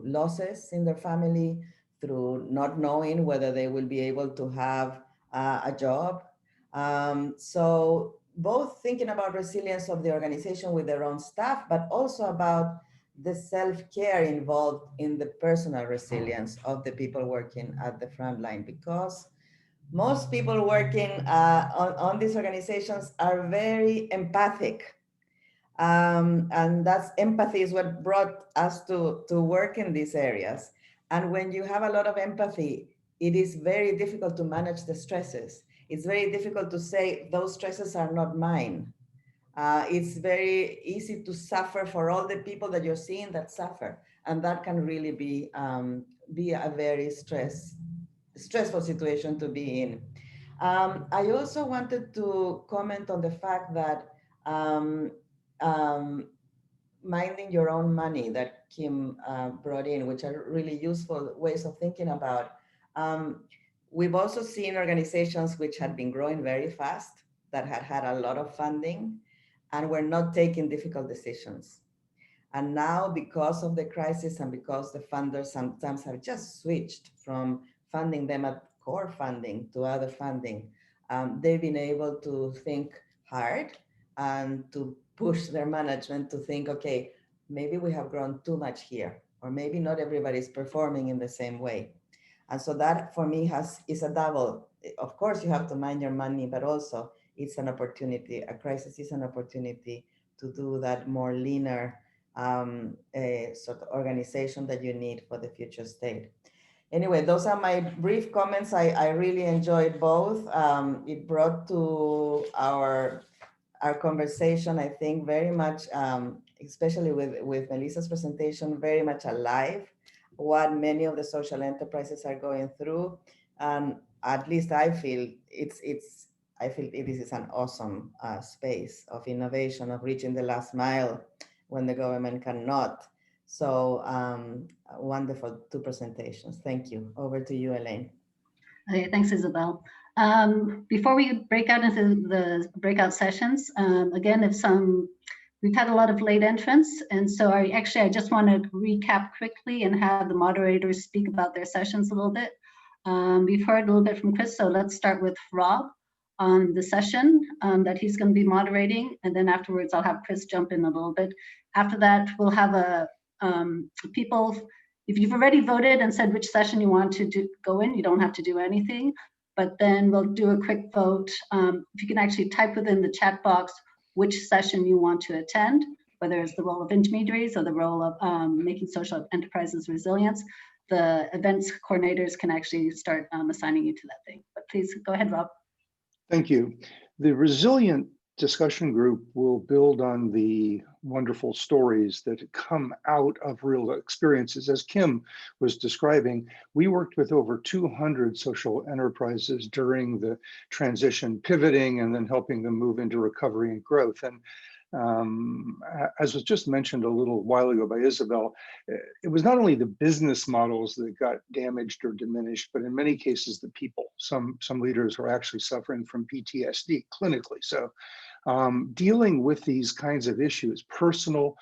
S6: losses in their family, through not knowing whether they will be able to have a job. So both thinking about resilience of the organization with their own staff, but also about the self-care involved in the personal resilience of the people working at the front line, because most people working on these organizations are very empathic. And that's empathy is what brought us to work in these areas. And when you have a lot of empathy, it is very difficult to manage the stresses. It's very difficult to say those stresses are not mine. It's very easy to suffer for all the people that you're seeing that suffer. And that can really be a very stressful situation to be in. I also wanted to comment on the fact that minding your own money that Kim brought in, which are really useful ways of thinking about. We've also seen organizations which had been growing very fast, that had a lot of funding, and were not taking difficult decisions. And now, because of the crisis and because the funders sometimes have just switched from funding them at core funding to other funding, they've been able to think hard and to push their management to think, okay, maybe we have grown too much here, or maybe not everybody is performing in the same way. And so that for me is a double. Of course, you have to mind your money, but also it's an opportunity. A crisis is an opportunity to do that more leaner sort of organization that you need for the future state. Anyway, those are my brief comments. I really enjoyed both. It brought to our conversation, I think, very much, especially with Melissa's presentation, very much alive what many of the social enterprises are going through. And at least I feel I feel this is an awesome space of innovation, of reaching the last mile when the government cannot. So wonderful two presentations. Thank you. Over to you, Elaine.
S1: Okay, thanks, Isabel. Before we break out into the breakout sessions, again, we've had a lot of late entrants, and so I just want to recap quickly and have the moderators speak about their sessions a little bit. We've heard a little bit from Chris, so let's start with Rob on the session that he's going to be moderating, and then afterwards I'll have Chris jump in a little bit. After that, we'll have people. If you've already voted and said which session you want to go in, you don't have to do anything, but then we'll do a quick vote. If you can actually type within the chat box which session you want to attend, whether it's the role of intermediaries or the role of making social enterprises resilient, the events coordinators can actually start assigning you to that thing. But please go ahead, Rob.
S7: Thank you. The Resilient discussion group will build on the wonderful stories that come out of real experiences. As Kim was describing, we worked with over 200 social enterprises during the transition, pivoting and then helping them move into recovery and growth. And as was just mentioned a little while ago by Isabel, it was not only the business models that got damaged or diminished, but in many cases, the people. Some leaders were actually suffering from PTSD clinically. So dealing with these kinds of issues, personal,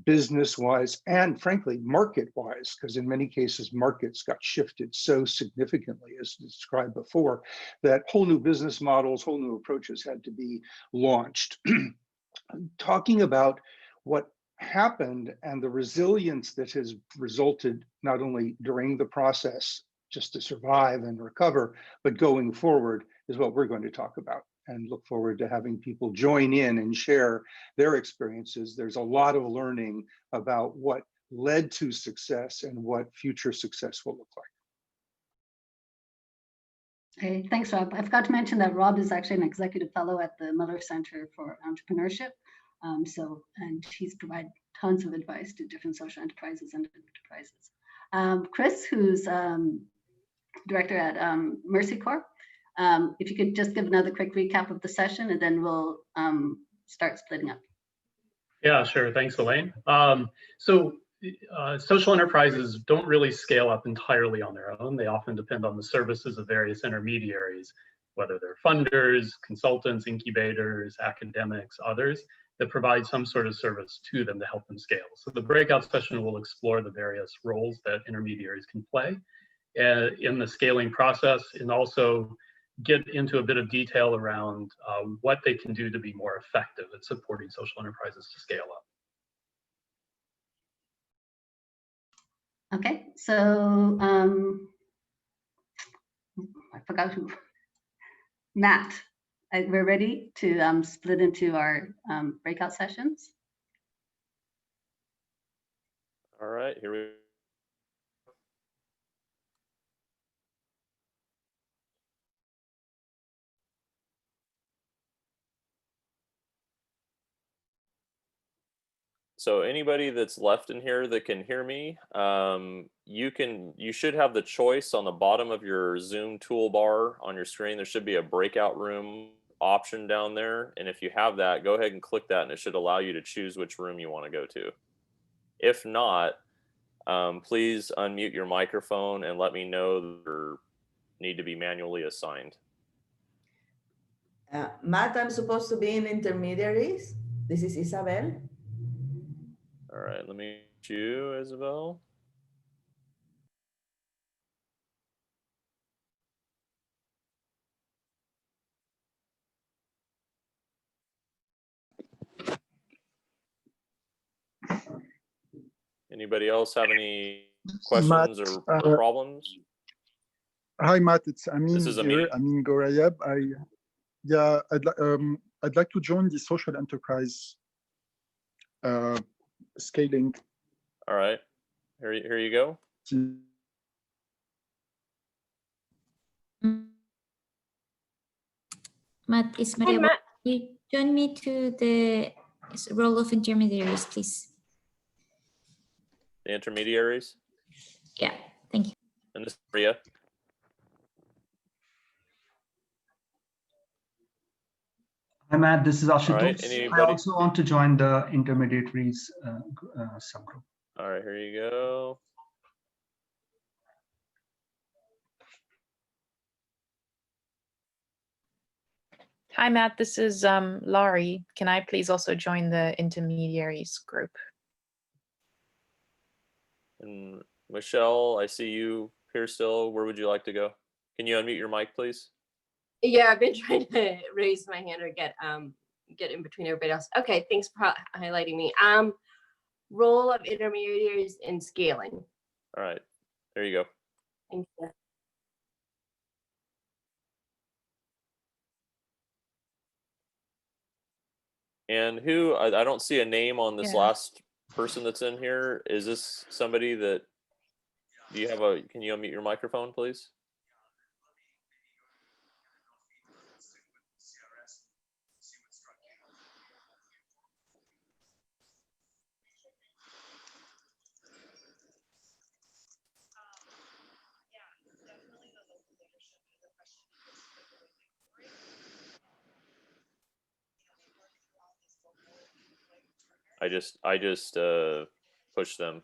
S7: business-wise, and frankly, market-wise, because in many cases, markets got shifted so significantly, as described before, that whole new business models, whole new approaches had to be launched. Talking about what happened and the resilience that has resulted not only during the process just to survive and recover, but going forward is what we're going to talk about, and look forward to having people join in and share their experiences. There's a lot of learning about what led to success and what future success will look like.
S1: Okay, thanks, Rob. I forgot to mention that Rob is actually an executive fellow at the Miller Center for Entrepreneurship. And he's provided tons of advice to different social enterprises and enterprises. Chris, who's director at Mercy Corps, if you could just give another quick recap of the session, and then we'll start splitting up.
S2: Yeah, sure. Thanks, Elaine. Social enterprises don't really scale up entirely on their own. They often depend on the services of various intermediaries, whether they're funders, consultants, incubators, academics, others, that provide some sort of service to them to help them scale. So the breakout session will explore the various roles that intermediaries can play in the scaling process, and also get into a bit of detail around what they can do to be more effective at supporting social enterprises to scale up.
S1: Okay, so I forgot who. Nat, we're ready to split into our breakout sessions.
S3: All right, here we go. So anybody that's left in here that can hear me, you should have the choice on the bottom of your Zoom toolbar on your screen. There should be a breakout room option down there. And if you have that, go ahead and click that, and it should allow you to choose which room you want to go to. If not, please unmute your microphone and let me know that you need to be manually assigned.
S6: Matt, I'm supposed to be in intermediaries. This is Isabel.
S3: Okay, so Isabel, you can go ahead and unmute yourself.
S6: Okay, so Matt, I'm supposed to be in intermediaries. This is Isabel. Matt, I'm supposed to be in intermediaries. This is Isabel. Matt, I'm supposed to be in intermediaries.
S3: All right, let me mute you, Isabel. Anybody else have any questions
S8: Matt,
S3: or problems?
S8: hi Matt, it's Amin
S3: This is
S8: here. Amin Gorayeb. I'd like to join the social enterprise scaling.
S3: All right, here you go.
S9: Matt, it's
S10: Hi,
S9: Maria.
S10: Matt.
S9: You join me to the role of intermediaries, please.
S3: The intermediaries.
S9: Yeah, thank you.
S3: And this is Maria.
S11: Hi Matt, this is Ashutosh.
S3: Right,
S11: I
S3: anybody?
S11: also want to join the intermediaries subgroup.
S3: All right, here you go.
S12: Hi, Matt. This is Laurie. Can I please also join the intermediaries group?
S3: And Michelle, I see you here still. Where would you like to go? Can you unmute your mic, please?
S10: Yeah, I've been trying to raise my hand or get in between everybody else. Okay, thanks for highlighting me. Role of intermediaries in scaling.
S3: All right, there you go.
S10: Thank you.
S3: And who, I don't see a name on this
S12: Yeah.
S3: last person that's in here. Is this somebody that, do you have a, can you unmute your microphone, please? I just pushed them.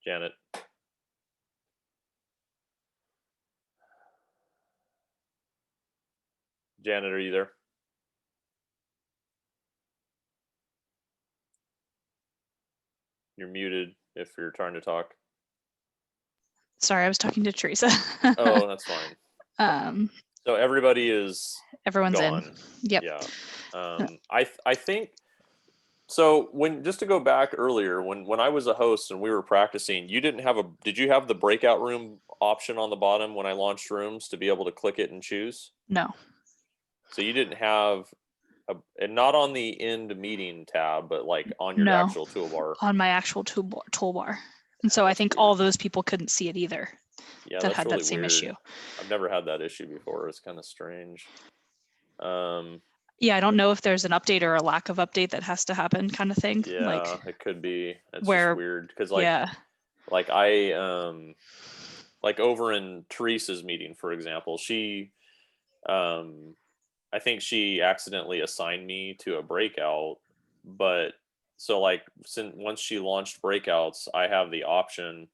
S3: Janet. Janet, are you there? You're muted if you're trying to talk.
S13: Sorry, I was talking to Teresa.
S3: Oh, that's fine. So everybody is
S13: Everyone's
S3: gone.
S13: in. Yep.
S3: Yeah. I think so. When, just to go back earlier, when I was a host and we were practicing, you didn't have did you have the breakout room option on the bottom when I launched rooms to be able to click it and choose?
S13: No.
S3: So you didn't have and not on the end meeting tab, but like on your
S13: No.
S3: actual toolbar.
S13: On my actual toolbar. And so I think all those people couldn't see it either.
S3: Yeah,
S13: that
S3: that's
S13: had
S3: really
S13: that same
S3: weird.
S13: issue.
S3: I've never had that issue before. It's kind of strange.
S13: Yeah, I don't know if there's an update or a lack of update that has to happen kind of thing.
S3: Yeah,
S13: like,
S3: it could be. It's
S13: where,
S3: just weird because like,
S13: yeah.
S3: like I like over in Teresa's meeting, for example, she I think she accidentally assigned me to a breakout, but so like once she launched breakouts, I have the option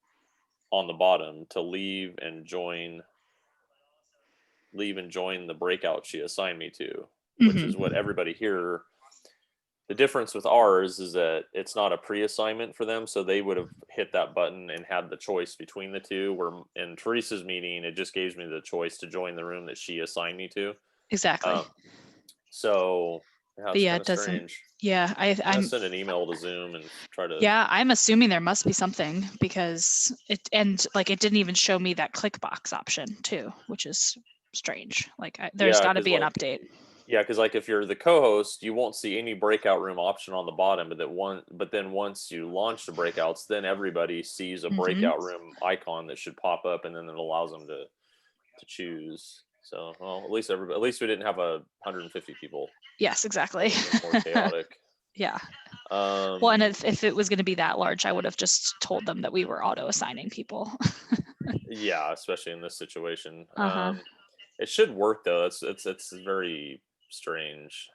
S3: on the bottom to leave and join the breakout she assigned me to, which is what everybody here. The difference with ours is that it's not a pre-assignment for them, so they would have hit that button and had the choice between the two. Where in Teresa's meeting, it just gives me the choice to join the room that she assigned me to.
S13: Exactly.
S3: So yeah, it doesn't. Strange.
S13: Yeah, I'm
S3: send an email to Zoom and try to.
S13: Yeah, I'm assuming there must be something because it didn't even show me that click box option too, which is strange. Like there's got to be an update.
S3: Yeah, because like if you're the co-host, you won't see any breakout room option on the bottom, but then once you launch the breakouts, then everybody sees a breakout room icon that should pop up, and then it allows them to choose. So, well, at least we didn't have 150 people.
S13: Yes, exactly.
S3: More chaotic.
S13: Yeah. Well, and if it was going to be that large, I would have just told them that we were auto assigning people.
S3: Yeah, especially in this situation.
S13: Uh-huh.
S3: It should work though. It's very strange.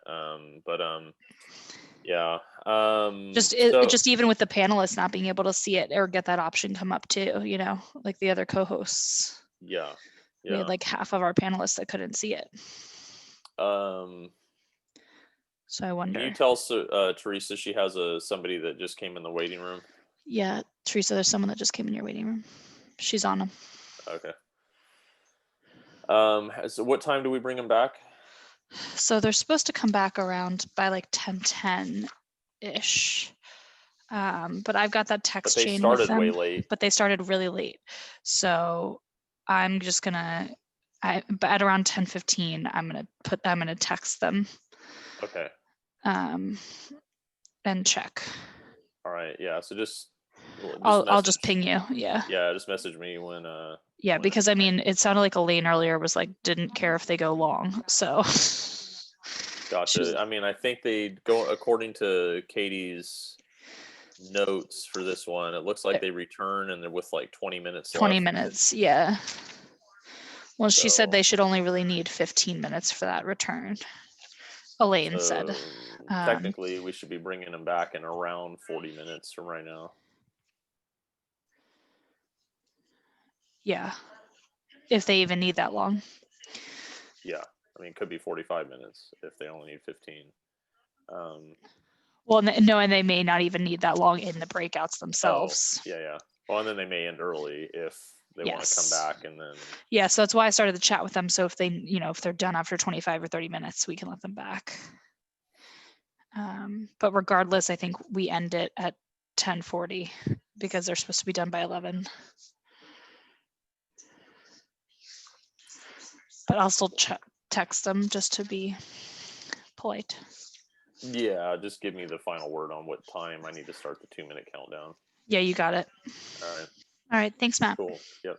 S3: Yeah.
S13: Just even with the panelists not being able to see it or get that option come up too, like the other co-hosts.
S3: Yeah.
S13: We had like half of our panelists that couldn't see it. So I
S3: Can
S13: wonder.
S3: you tell Teresa she has somebody that just came in the waiting room?
S13: Yeah, Teresa, there's someone that just came in your waiting room. She's on them.
S3: Okay. So what time do we bring them back?
S13: So they're supposed to come back around by like 10:10-ish. But I've got that text
S3: But they
S13: chain with
S3: started way
S13: them.
S3: late.
S13: But they started really late. So I'm just gonna, but at around 10:15, I'm gonna text them.
S3: Okay.
S13: And check.
S3: All right. Yeah. So just
S13: I'll just ping you. Yeah.
S3: Yeah. Just message me when.
S13: Yeah,
S3: when
S13: because I mean, it sounded like Elaine earlier was like, didn't care if they go long. So.
S3: Gotcha. I mean, I think they go according to Katie's notes for this one. It looks like they return and they're with like 20 minutes
S13: 20
S3: left.
S13: minutes. Yeah. Well, she said
S3: So-
S13: they should only really need 15 minutes for that return. Elaine said.
S3: So technically, we should be bringing them back in around 40 minutes from right now.
S13: Yeah. If they even need that long.
S3: Yeah. I mean, it could be 45 minutes if they only need 15.
S13: Well, no, and they may not even need that long in the breakouts themselves.
S3: Oh, yeah. Well, and then they may end early if they want to come
S13: Yes.
S3: back and then.
S13: Yeah, so that's why I started the chat with them. So if they, if they're done after 25 or 30 minutes, we can let them back. But regardless, I think we end it at 10:40 because they're supposed to be done by 11. But I'll still text them just to be polite.
S3: Yeah, just give me the final word on what time I need to start the 2-minute countdown.
S13: Yeah, you got it.
S3: All right.
S13: All right. Thanks, Matt.
S3: Cool. Yep.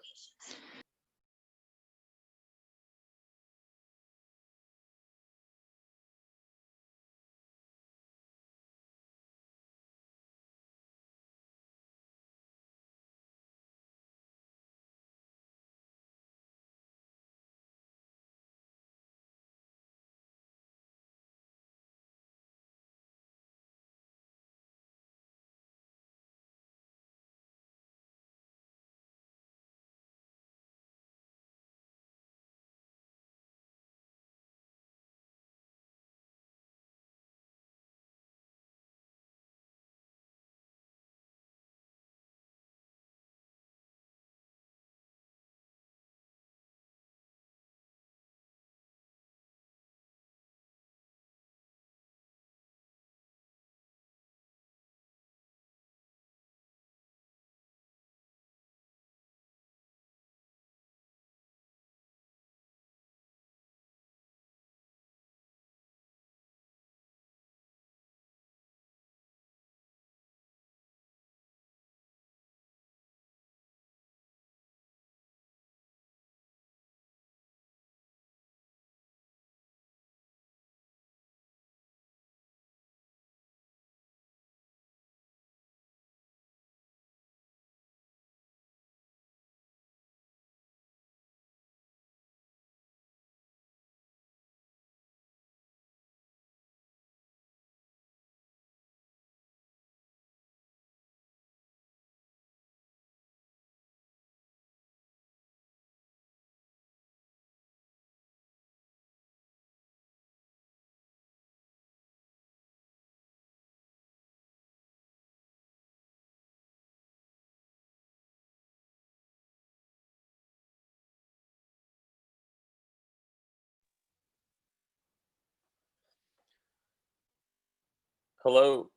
S3: Hello.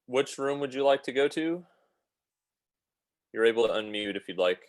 S3: Which room would you like to go to? You're able to unmute if you'd like.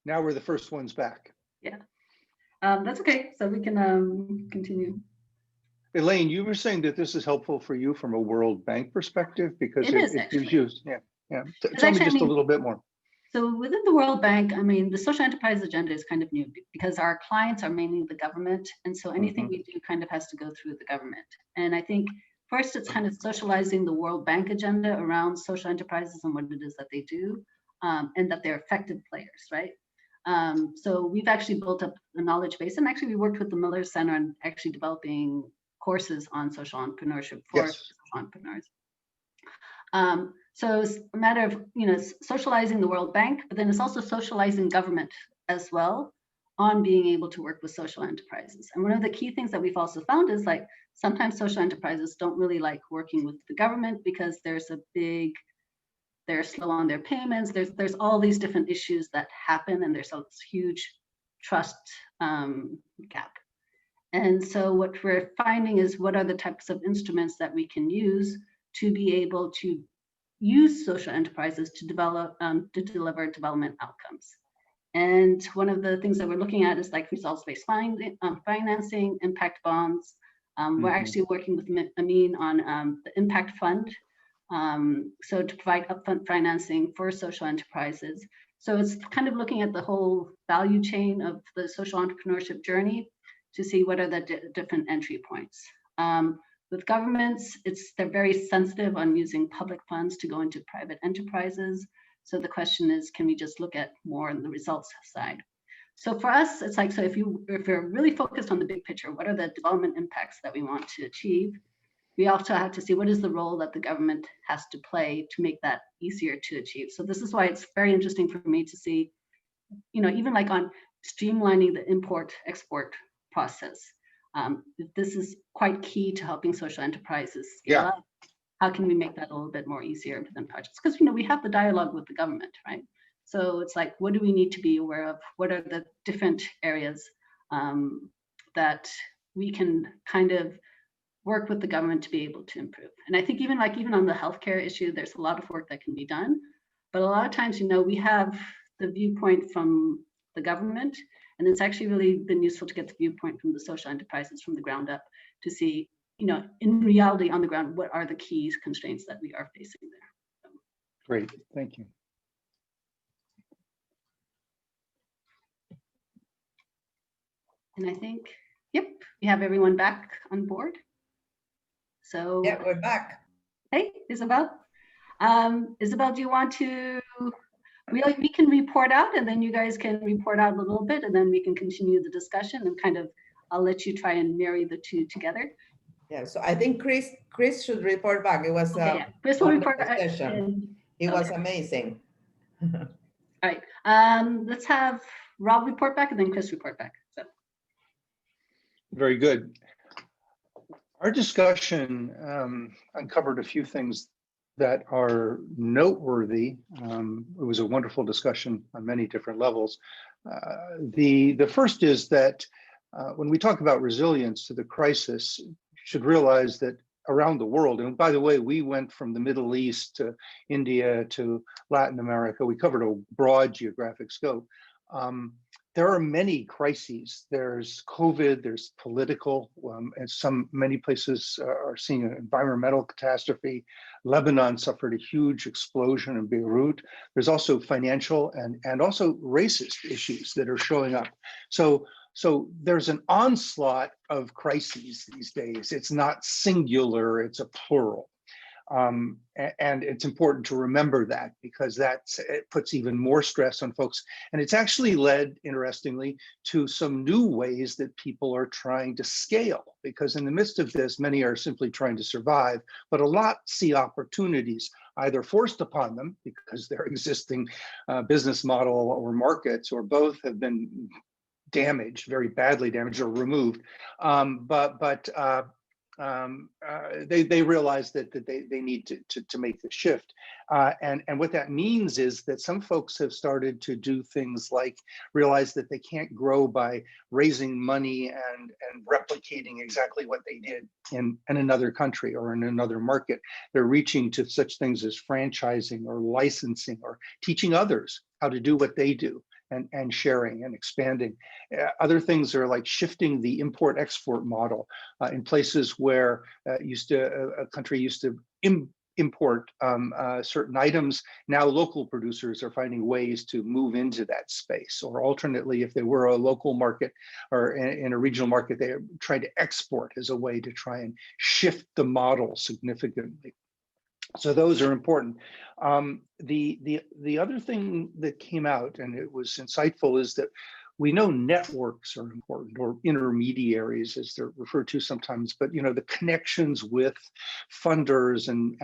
S7: Now we're the first ones back.
S1: Yeah. That's okay. So we can continue.
S7: Elaine, you were saying that this is helpful for you from a World Bank perspective because
S1: It is,
S7: it gives you, yeah.
S1: It's
S7: Tell me
S1: actually, I
S7: just a
S1: mean,
S7: little bit more.
S1: So within the World Bank, I mean, the social enterprise agenda is kind of new because our clients are mainly the government. And so anything we do kind of has to go through the government. And I think first it's kind of socializing the World Bank agenda around social enterprises and what it is that they do, and that they're effective players, right? So we've actually built up a knowledge base, and actually we worked with the Miller Center on actually developing courses on social entrepreneurship for social entrepreneurs. So it's a matter of, you know, socializing the World Bank, but then it's also socializing government as well on being able to work with social enterprises. And one of the key things that we've also found is like sometimes social enterprises don't really like working with the government because they're slow on their payments. There's all these different issues that happen, and there's a huge trust gap. And so what we're finding is what are the types of instruments that we can use to be able to use social enterprises to develop, to deliver development outcomes. And one of the things that we're looking at is like results-based financing, impact bonds. We're actually working with Amin on the impact fund. So to provide upfront financing for social enterprises. So it's kind of looking at the whole value chain of the social entrepreneurship journey to see what are the different entry points. With governments, they're very sensitive on using public funds to go into private enterprises. So the question is, can we just look at more on the results side? So for us, it's like, so if you're really focused on the big picture, what are the development impacts that we want to achieve? We also have to see what is the role that the government has to play to make that easier to achieve. So this is why it's very interesting for me to see, you know, even like on streamlining the import-export process. This is quite key to helping social enterprises scale up. How can we make that a little bit more easier within projects? Because, you know, we have the dialogue with the government, right? So it's like, what do we need to be aware of? What are the different areas that we can kind of work with the government to be able to improve? And I think even on the healthcare issue, there's a lot of work that can be done. But a lot of times, you know, we have the viewpoint from the government, and it's actually really been useful to get the viewpoint from the social enterprises from the ground up to see, you know, in reality on the ground, what are the key constraints that we are facing there.
S7: Great, thank you.
S1: And I think, yep, we have everyone back on board. So
S6: yeah, we're back.
S1: Hey, Isabel. Isabel, do you want to? We can report out, and then you guys can report out a little bit, and then we can continue the discussion and kind of, I'll let you try and marry the two together.
S6: Yeah, so I think Chris should report back. It was
S1: okay, Chris will report
S6: session. It was amazing.
S1: All right, let's have Rob report back and then Chris report back. So.
S7: Very good. Our discussion uncovered a few things that are noteworthy. It was a wonderful discussion on many different levels. The first is that when we talk about resilience to the crisis, you should realize that around the world, and by the way, we went from the Middle East to India to Latin America. We covered a broad geographic scope. There are many crises. There's COVID, there's political, and many places are seeing an environmental catastrophe. Lebanon suffered a huge explosion in Beirut. There's also financial and also racist issues that are showing up. So there's an onslaught of crises these days. It's not singular, it's a plural. And it's important to remember that because it puts even more stress on folks. And it's actually led, interestingly, to some new ways that people are trying to scale, because in the midst of this, many are simply trying to survive, but a lot see opportunities either forced upon them because their existing business model or markets or both have been damaged, very badly damaged or removed. They realize that they need to make the shift. And what that means is that some folks have started to do things like realize that they can't grow by raising money and replicating exactly what they did in another country or in another market. They're reaching to such things as franchising or licensing or teaching others how to do what they do. and sharing and expanding. Other things are like shifting the import-export model in places where a country used to import certain items. Now local producers are finding ways to move into that space, or alternately, if they were a local market or in a regional market, they try to export as a way to try and shift the model significantly. So those are important. The other thing that came out, and it was insightful, is that we know networks are important, or intermediaries as they're referred to sometimes, but the connections with funders and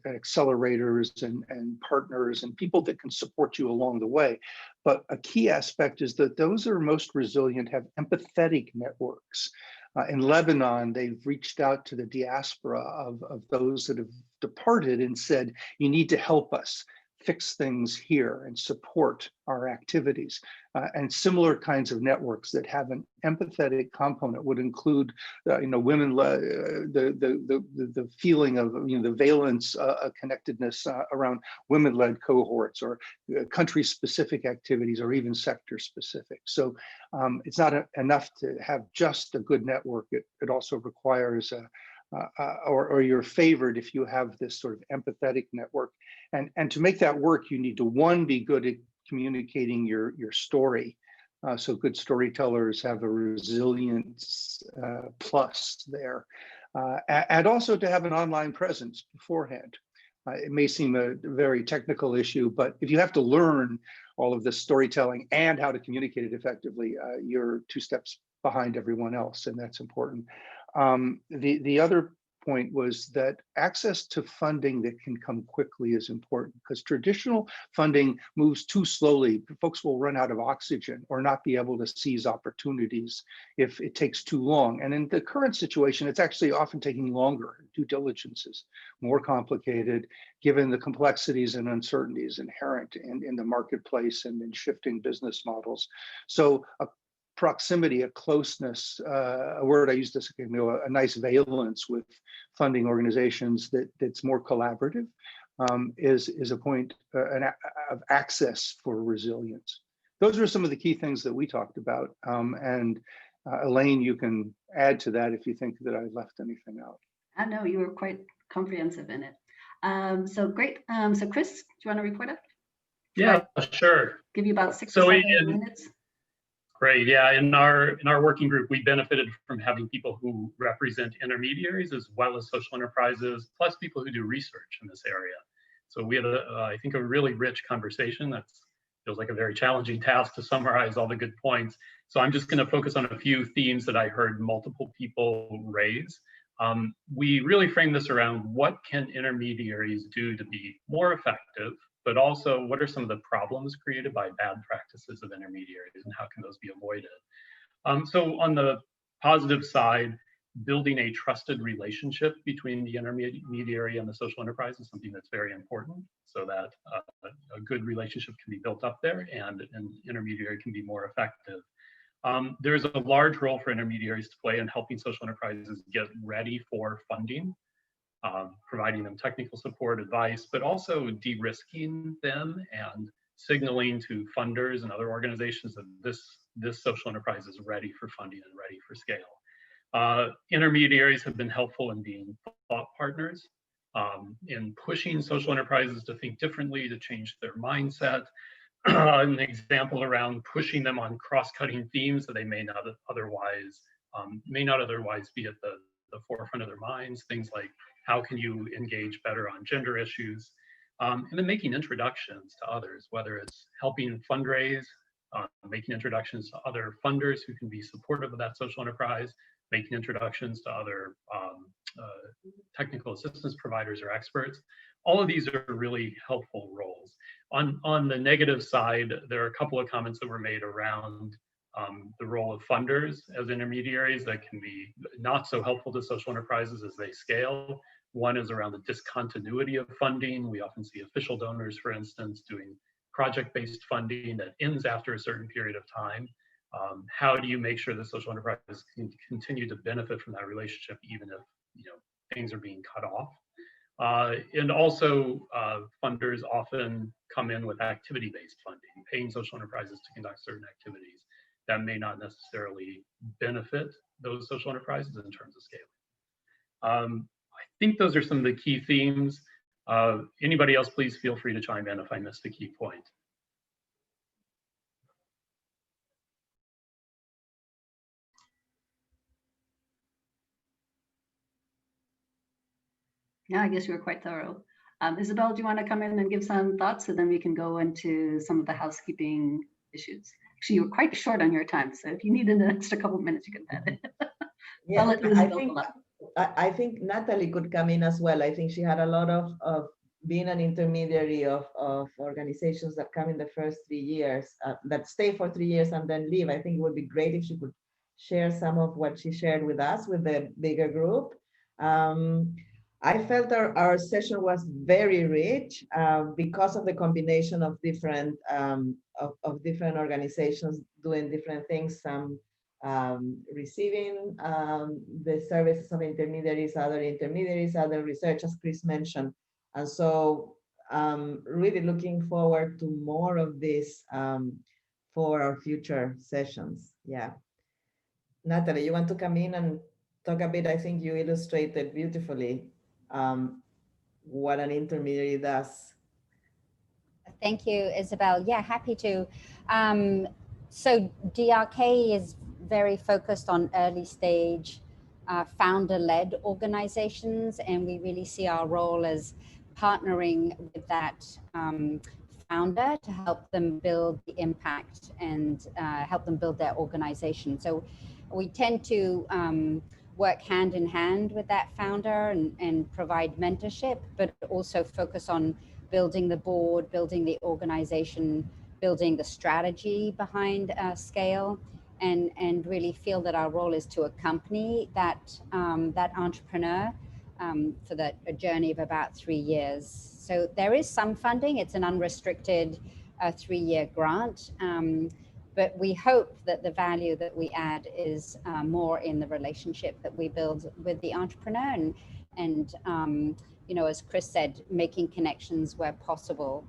S7: accelerators and partners and people that can support you along the way. But a key aspect is that those that are most resilient have empathetic networks. In Lebanon, they've reached out to the diaspora of those that have departed and said, you need to help us fix things here and support our activities. And similar kinds of networks that have an empathetic component would include, women, the feeling of, the valence, connectedness around women-led cohorts, or country-specific activities, or even sector-specific. So it's not enough to have just a good network. It also requires or you're favored if you have this sort of empathetic network. And to make that work, you need to, one, be good at communicating your story. So good storytellers have a resilience plus there. And also to have an online presence beforehand. It may seem a very technical issue, but if you have to learn all of this storytelling and how to communicate it effectively, you're 2 steps behind everyone else, and that's important. The other point was that access to funding that can come quickly is important, because traditional funding moves too slowly. Folks will run out of oxygen or not be able to seize opportunities if it takes too long. And in the current situation, it's actually often taking longer. Due diligence is more complicated, given the complexities and uncertainties inherent in the marketplace and in shifting business models. So proximity, a closeness, a word I use this, a nice valence with funding organizations that's more collaborative, is a point of access for resilience. Those are some of the key things that we talked about. And Elaine, you can add to that if you think that I left anything out.
S1: I know you were quite comprehensive in it. So great. So Chris, do you want to report it?
S2: Yeah, sure.
S1: Give you about 6 or 7 minutes.
S2: Great. Yeah, in our working group, we benefited from having people who represent intermediaries as well as social enterprises, plus people who do research in this area. So we had, I think, a really rich conversation. That feels like a very challenging task to summarize all the good points. So I'm just going to focus on a few themes that I heard multiple people raise. We really framed this around what can intermediaries do to be more effective, but also what are some of the problems created by bad practices of intermediaries and how can those be avoided? So on the positive side, building a trusted relationship between the intermediary and the social enterprise is something that's very important, so that a good relationship can be built up there and an intermediary can be more effective. There's a large role for intermediaries to play in helping social enterprises get ready for funding. Providing them technical support, advice, but also de-risking them and signaling to funders and other organizations that this social enterprise is ready for funding and ready for scale. Intermediaries have been helpful in being thought partners, in pushing social enterprises to think differently, to change their mindset. An example around pushing them on cross-cutting themes that they may not otherwise be at the forefront of their minds, things like how can you engage better on gender issues, and then making introductions to others, whether it's helping fundraise, making introductions to other funders who can be supportive of that social enterprise, making introductions to other technical assistance providers or experts. All of these are really helpful roles. On the negative side, there are a couple of comments that were made around the role of funders as intermediaries that can be not so helpful to social enterprises as they scale. One is around the discontinuity of funding. We often see official donors, for instance, doing project-based funding that ends after a certain period of time. How do you make sure that social enterprises can continue to benefit from that relationship even if things are being cut off? And also, funders often come in with activity-based funding, paying social enterprises to conduct certain activities that may not necessarily benefit those social enterprises in terms of scaling. I think those are some of the key themes. Anybody else, please feel free to chime in if I missed a key point.
S1: Yeah, I guess you were quite thorough. Isabel, do you want to come in and give some thoughts, and then we can go into some of the housekeeping issues? Actually, you were quite short on your time, so if you need an extra couple of minutes, you can add it.
S6: Yeah,
S1: I'll let Isabel fill up.
S6: I think Natalie could come in as well. I think she had a lot of being an intermediary of organizations that come in the first 3 years, that stay for 3 years and then leave. I think it would be great if she could share some of what she shared with us, with the bigger group. I felt our session was very rich because of the combination of different different organizations doing different things. Some receiving the services of intermediaries, other research, as Chris mentioned. And so really looking forward to more of this for our future sessions. Yeah. Natalie, you want to come in and talk a bit? I think you illustrated beautifully what an intermediary does.
S14: Thank you, Isabel. Yeah, happy to. So DRK is very focused on early stage founder-led organizations, and we really see our role as partnering with that founder to help them build the impact and help them build their organization. So we tend to work hand in hand with that founder and provide mentorship, but also focus on building the board, building the organization, building the strategy behind Scale, and really feel that our role is to accompany that that entrepreneur for a journey of about 3 years. So there is some funding. It's an unrestricted 3-year grant, but we hope that the value that we add is more in the relationship that we build with the entrepreneur and you know, as Chris said, making connections where possible.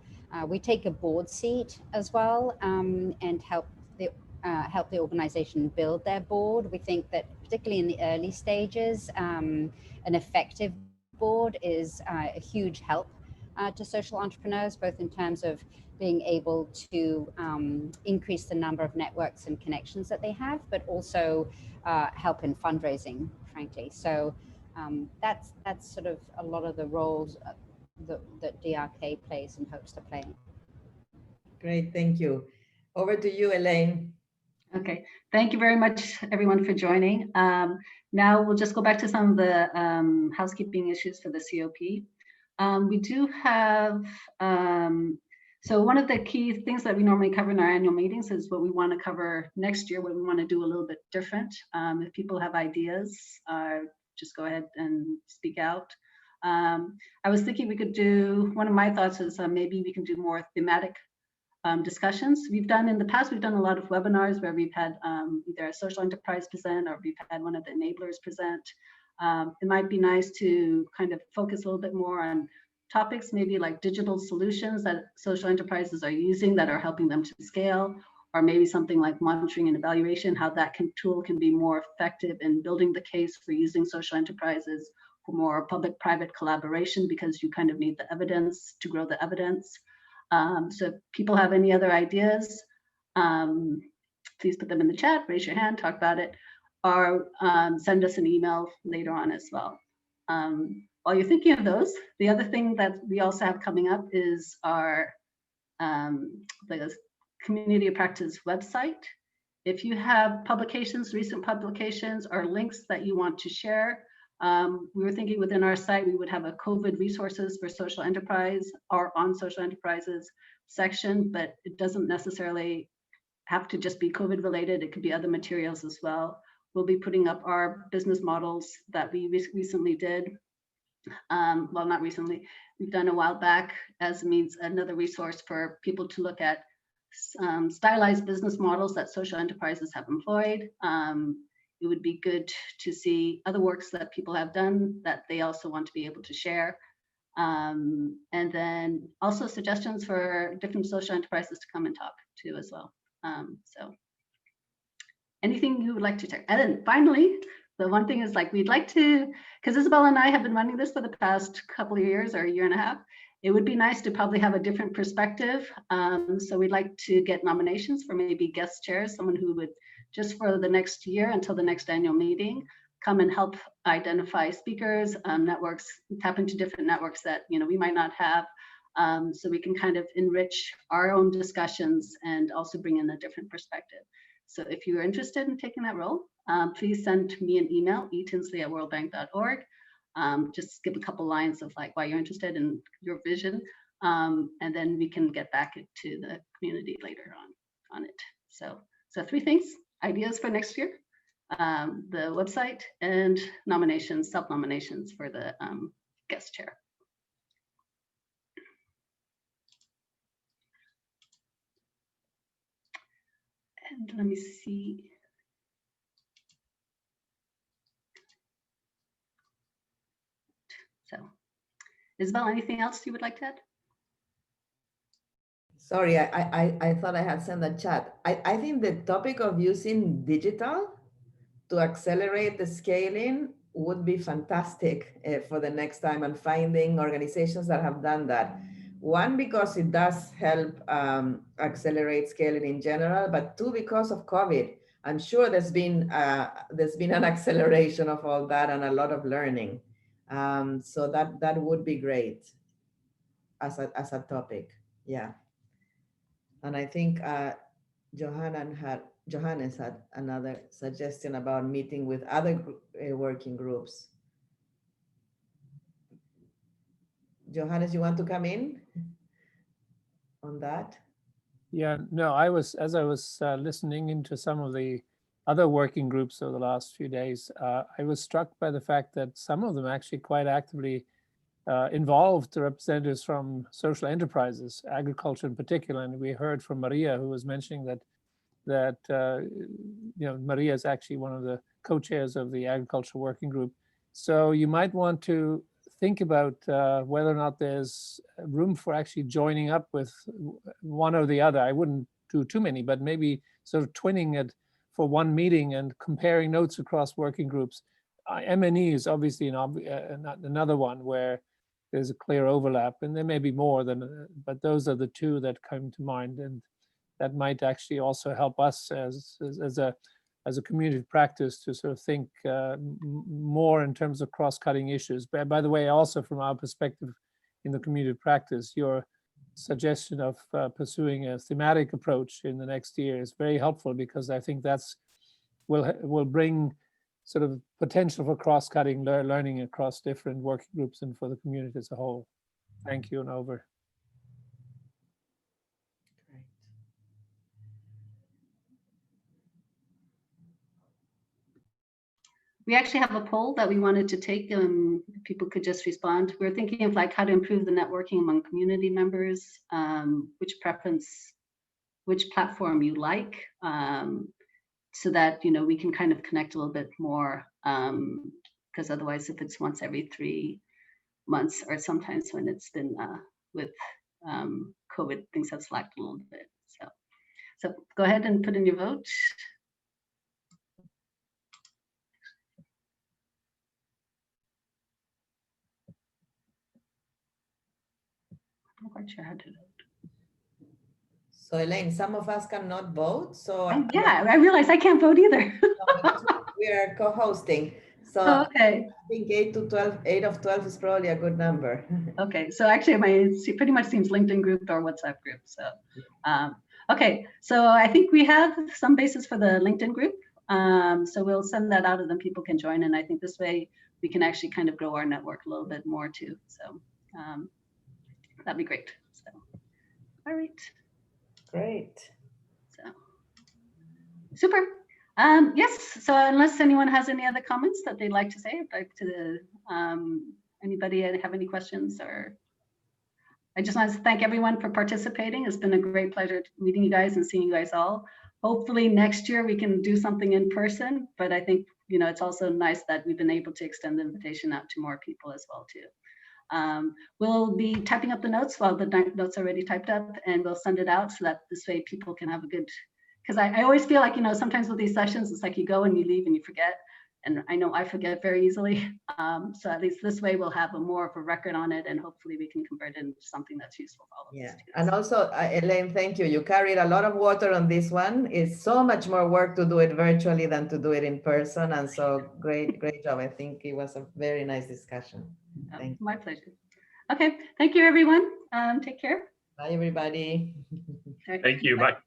S14: We take a board seat as well and help the organization build their board. We think that particularly in the early stages, an effective board is a huge help to social entrepreneurs, both in terms of being able to increase the number of networks and connections that they have, but also help in fundraising, frankly. So that's sort of a lot of the roles that DRK plays and hopes to play.
S6: Great, thank you. Over to you, Elaine.
S1: Okay, thank you very much, everyone, for joining. Now we'll just go back to some of the housekeeping issues for the COP. We do have, so one of the key things that we normally cover in our annual meetings is what we want to cover next year, what we want to do a little bit different. If people have ideas, just go ahead and speak out. I was thinking we could do, one of my thoughts is maybe we can do more thematic discussions. We've done in the past, we've done a lot of webinars where we've had either a social enterprise present or we've had one of the enablers present. It might be nice to kind of focus a little bit more on topics, maybe like digital solutions that social enterprises are using that are helping them to scale, or maybe something like monitoring and evaluation, how that tool can be more effective in building the case for using social enterprises for more public-private collaboration, because you kind of need the evidence to grow the evidence. So if people have any other ideas, please put them in the chat, raise your hand, talk about it, or send us an email later on as well. While you're thinking of those, the other thing that we also have coming up is our the Community of Practice website. If you have publications, recent publications, or links that you want to share, we were thinking within our site, we would have a COVID resources for social enterprise or on social enterprises section, but it doesn't necessarily have to just be COVID related. It could be other materials as well. We'll be putting up our business models that we recently did. Well, not recently, we've done a while back as means another resource for people to look at stylized business models that social enterprises have employed. It would be good to see other works that people have done that they also want to be able to share. And then also suggestions for different social enterprises to come and talk to as well. So anything you would like to check. And then finally, the one thing is like, we'd like to, because Isabel and I have been running this for the past couple of years or a year and a half. It would be nice to probably have a different perspective. So we'd like to get nominations for maybe guest chairs, someone who would just for the next year until the next annual meeting, come and help identify speakers, networks, tap into different networks that we might not have. So we can kind of enrich our own discussions and also bring in a different perspective. So if you're interested in taking that role, please send me an email, etinsley@worldbank.org. Just give a couple lines of like why you're interested in your vision, and then we can get back to the community later on it. So 3 things: ideas for next year, the website, and nominations, self-nominations for the guest chair. And let me see. So, Isabel, anything else you would like to add?
S6: Sorry, I thought I had sent the chat. I think the topic of using digital to accelerate the scaling would be fantastic for the next time, and finding organizations that have done that. One, because it does help accelerate scaling in general, but 2, because of COVID. I'm sure there's been an acceleration of all that and a lot of learning. So that would be great as a topic, yeah. And I think Johannes had another suggestion about meeting with other working groups. Johannes, you want to come in on that?
S15: Yeah, no, as I was listening into some of the other working groups over the last few days, I was struck by the fact that some of them actually quite actively involved representatives from social enterprises, agriculture in particular. And we heard from Maria, who was mentioning that Maria is actually one of the co-chairs of the agriculture working group. So you might want to think about whether or not there's room for actually joining up with one or the other. I wouldn't do too many, but maybe sort of twinning it for one meeting and comparing notes across working groups. M&E is obviously another one where there's a clear overlap, and there may be more but those are the 2 that come to mind, and that might actually also help us as a community practice to sort of think more in terms of cross-cutting issues. But by the way, also from our perspective in the community practice, your suggestion of pursuing a thematic approach in the next year is very helpful, because I think will bring sort of potential for cross-cutting learning across different working groups and for the community as a whole. Thank you, and over.
S1: We actually have a poll that we wanted to take. People could just respond. We're thinking of like how to improve the networking among community members, which platform you like, so that we can kind of connect a little bit more. Because otherwise, if it's once every 3 months, or sometimes when it's been with COVID, things have slacked a little bit. So go ahead and put in your vote. I'm not quite sure how to vote.
S6: So Elaine, some of us cannot vote. So
S1: yeah, I realize I can't vote either.
S6: We are co-hosting. So
S1: okay.
S6: I think 8 of 12 is probably a good number.
S1: Okay, so actually it pretty much seems LinkedIn group or WhatsApp group. So okay, so I think we have some basis for the LinkedIn group. So we'll send that out and then people can join. And I think this way we can actually kind of grow our network a little bit more too. So that'd be great. So, all right.
S6: Great.
S1: So, super. Yes. So unless anyone has any other comments that they'd like to say, I'd like to, anybody have any questions, or I just want to thank everyone for participating. It's been a great pleasure meeting you guys and seeing you guys all. Hopefully next year we can do something in person, but I think, it's also nice that we've been able to extend the invitation out to more people as well too. We'll be typing up the notes while the notes are already typed up, and we'll send it out so that this way people can have a good, because I always feel like, sometimes with these sessions, it's like you go and you leave and you forget. And I know I forget very easily. So at least this way we'll have more of a record on it, and hopefully we can convert it into something that's useful for all of us.
S6: And also, Elaine, thank you. You carried a lot of water on this one. It's so much more work to do it virtually than to do it in person. And so great job. I think it was a very nice discussion. Thank you.
S1: My pleasure. Okay, thank you, everyone. Take care.
S6: Bye, everybody.
S2: Thank you. Bye.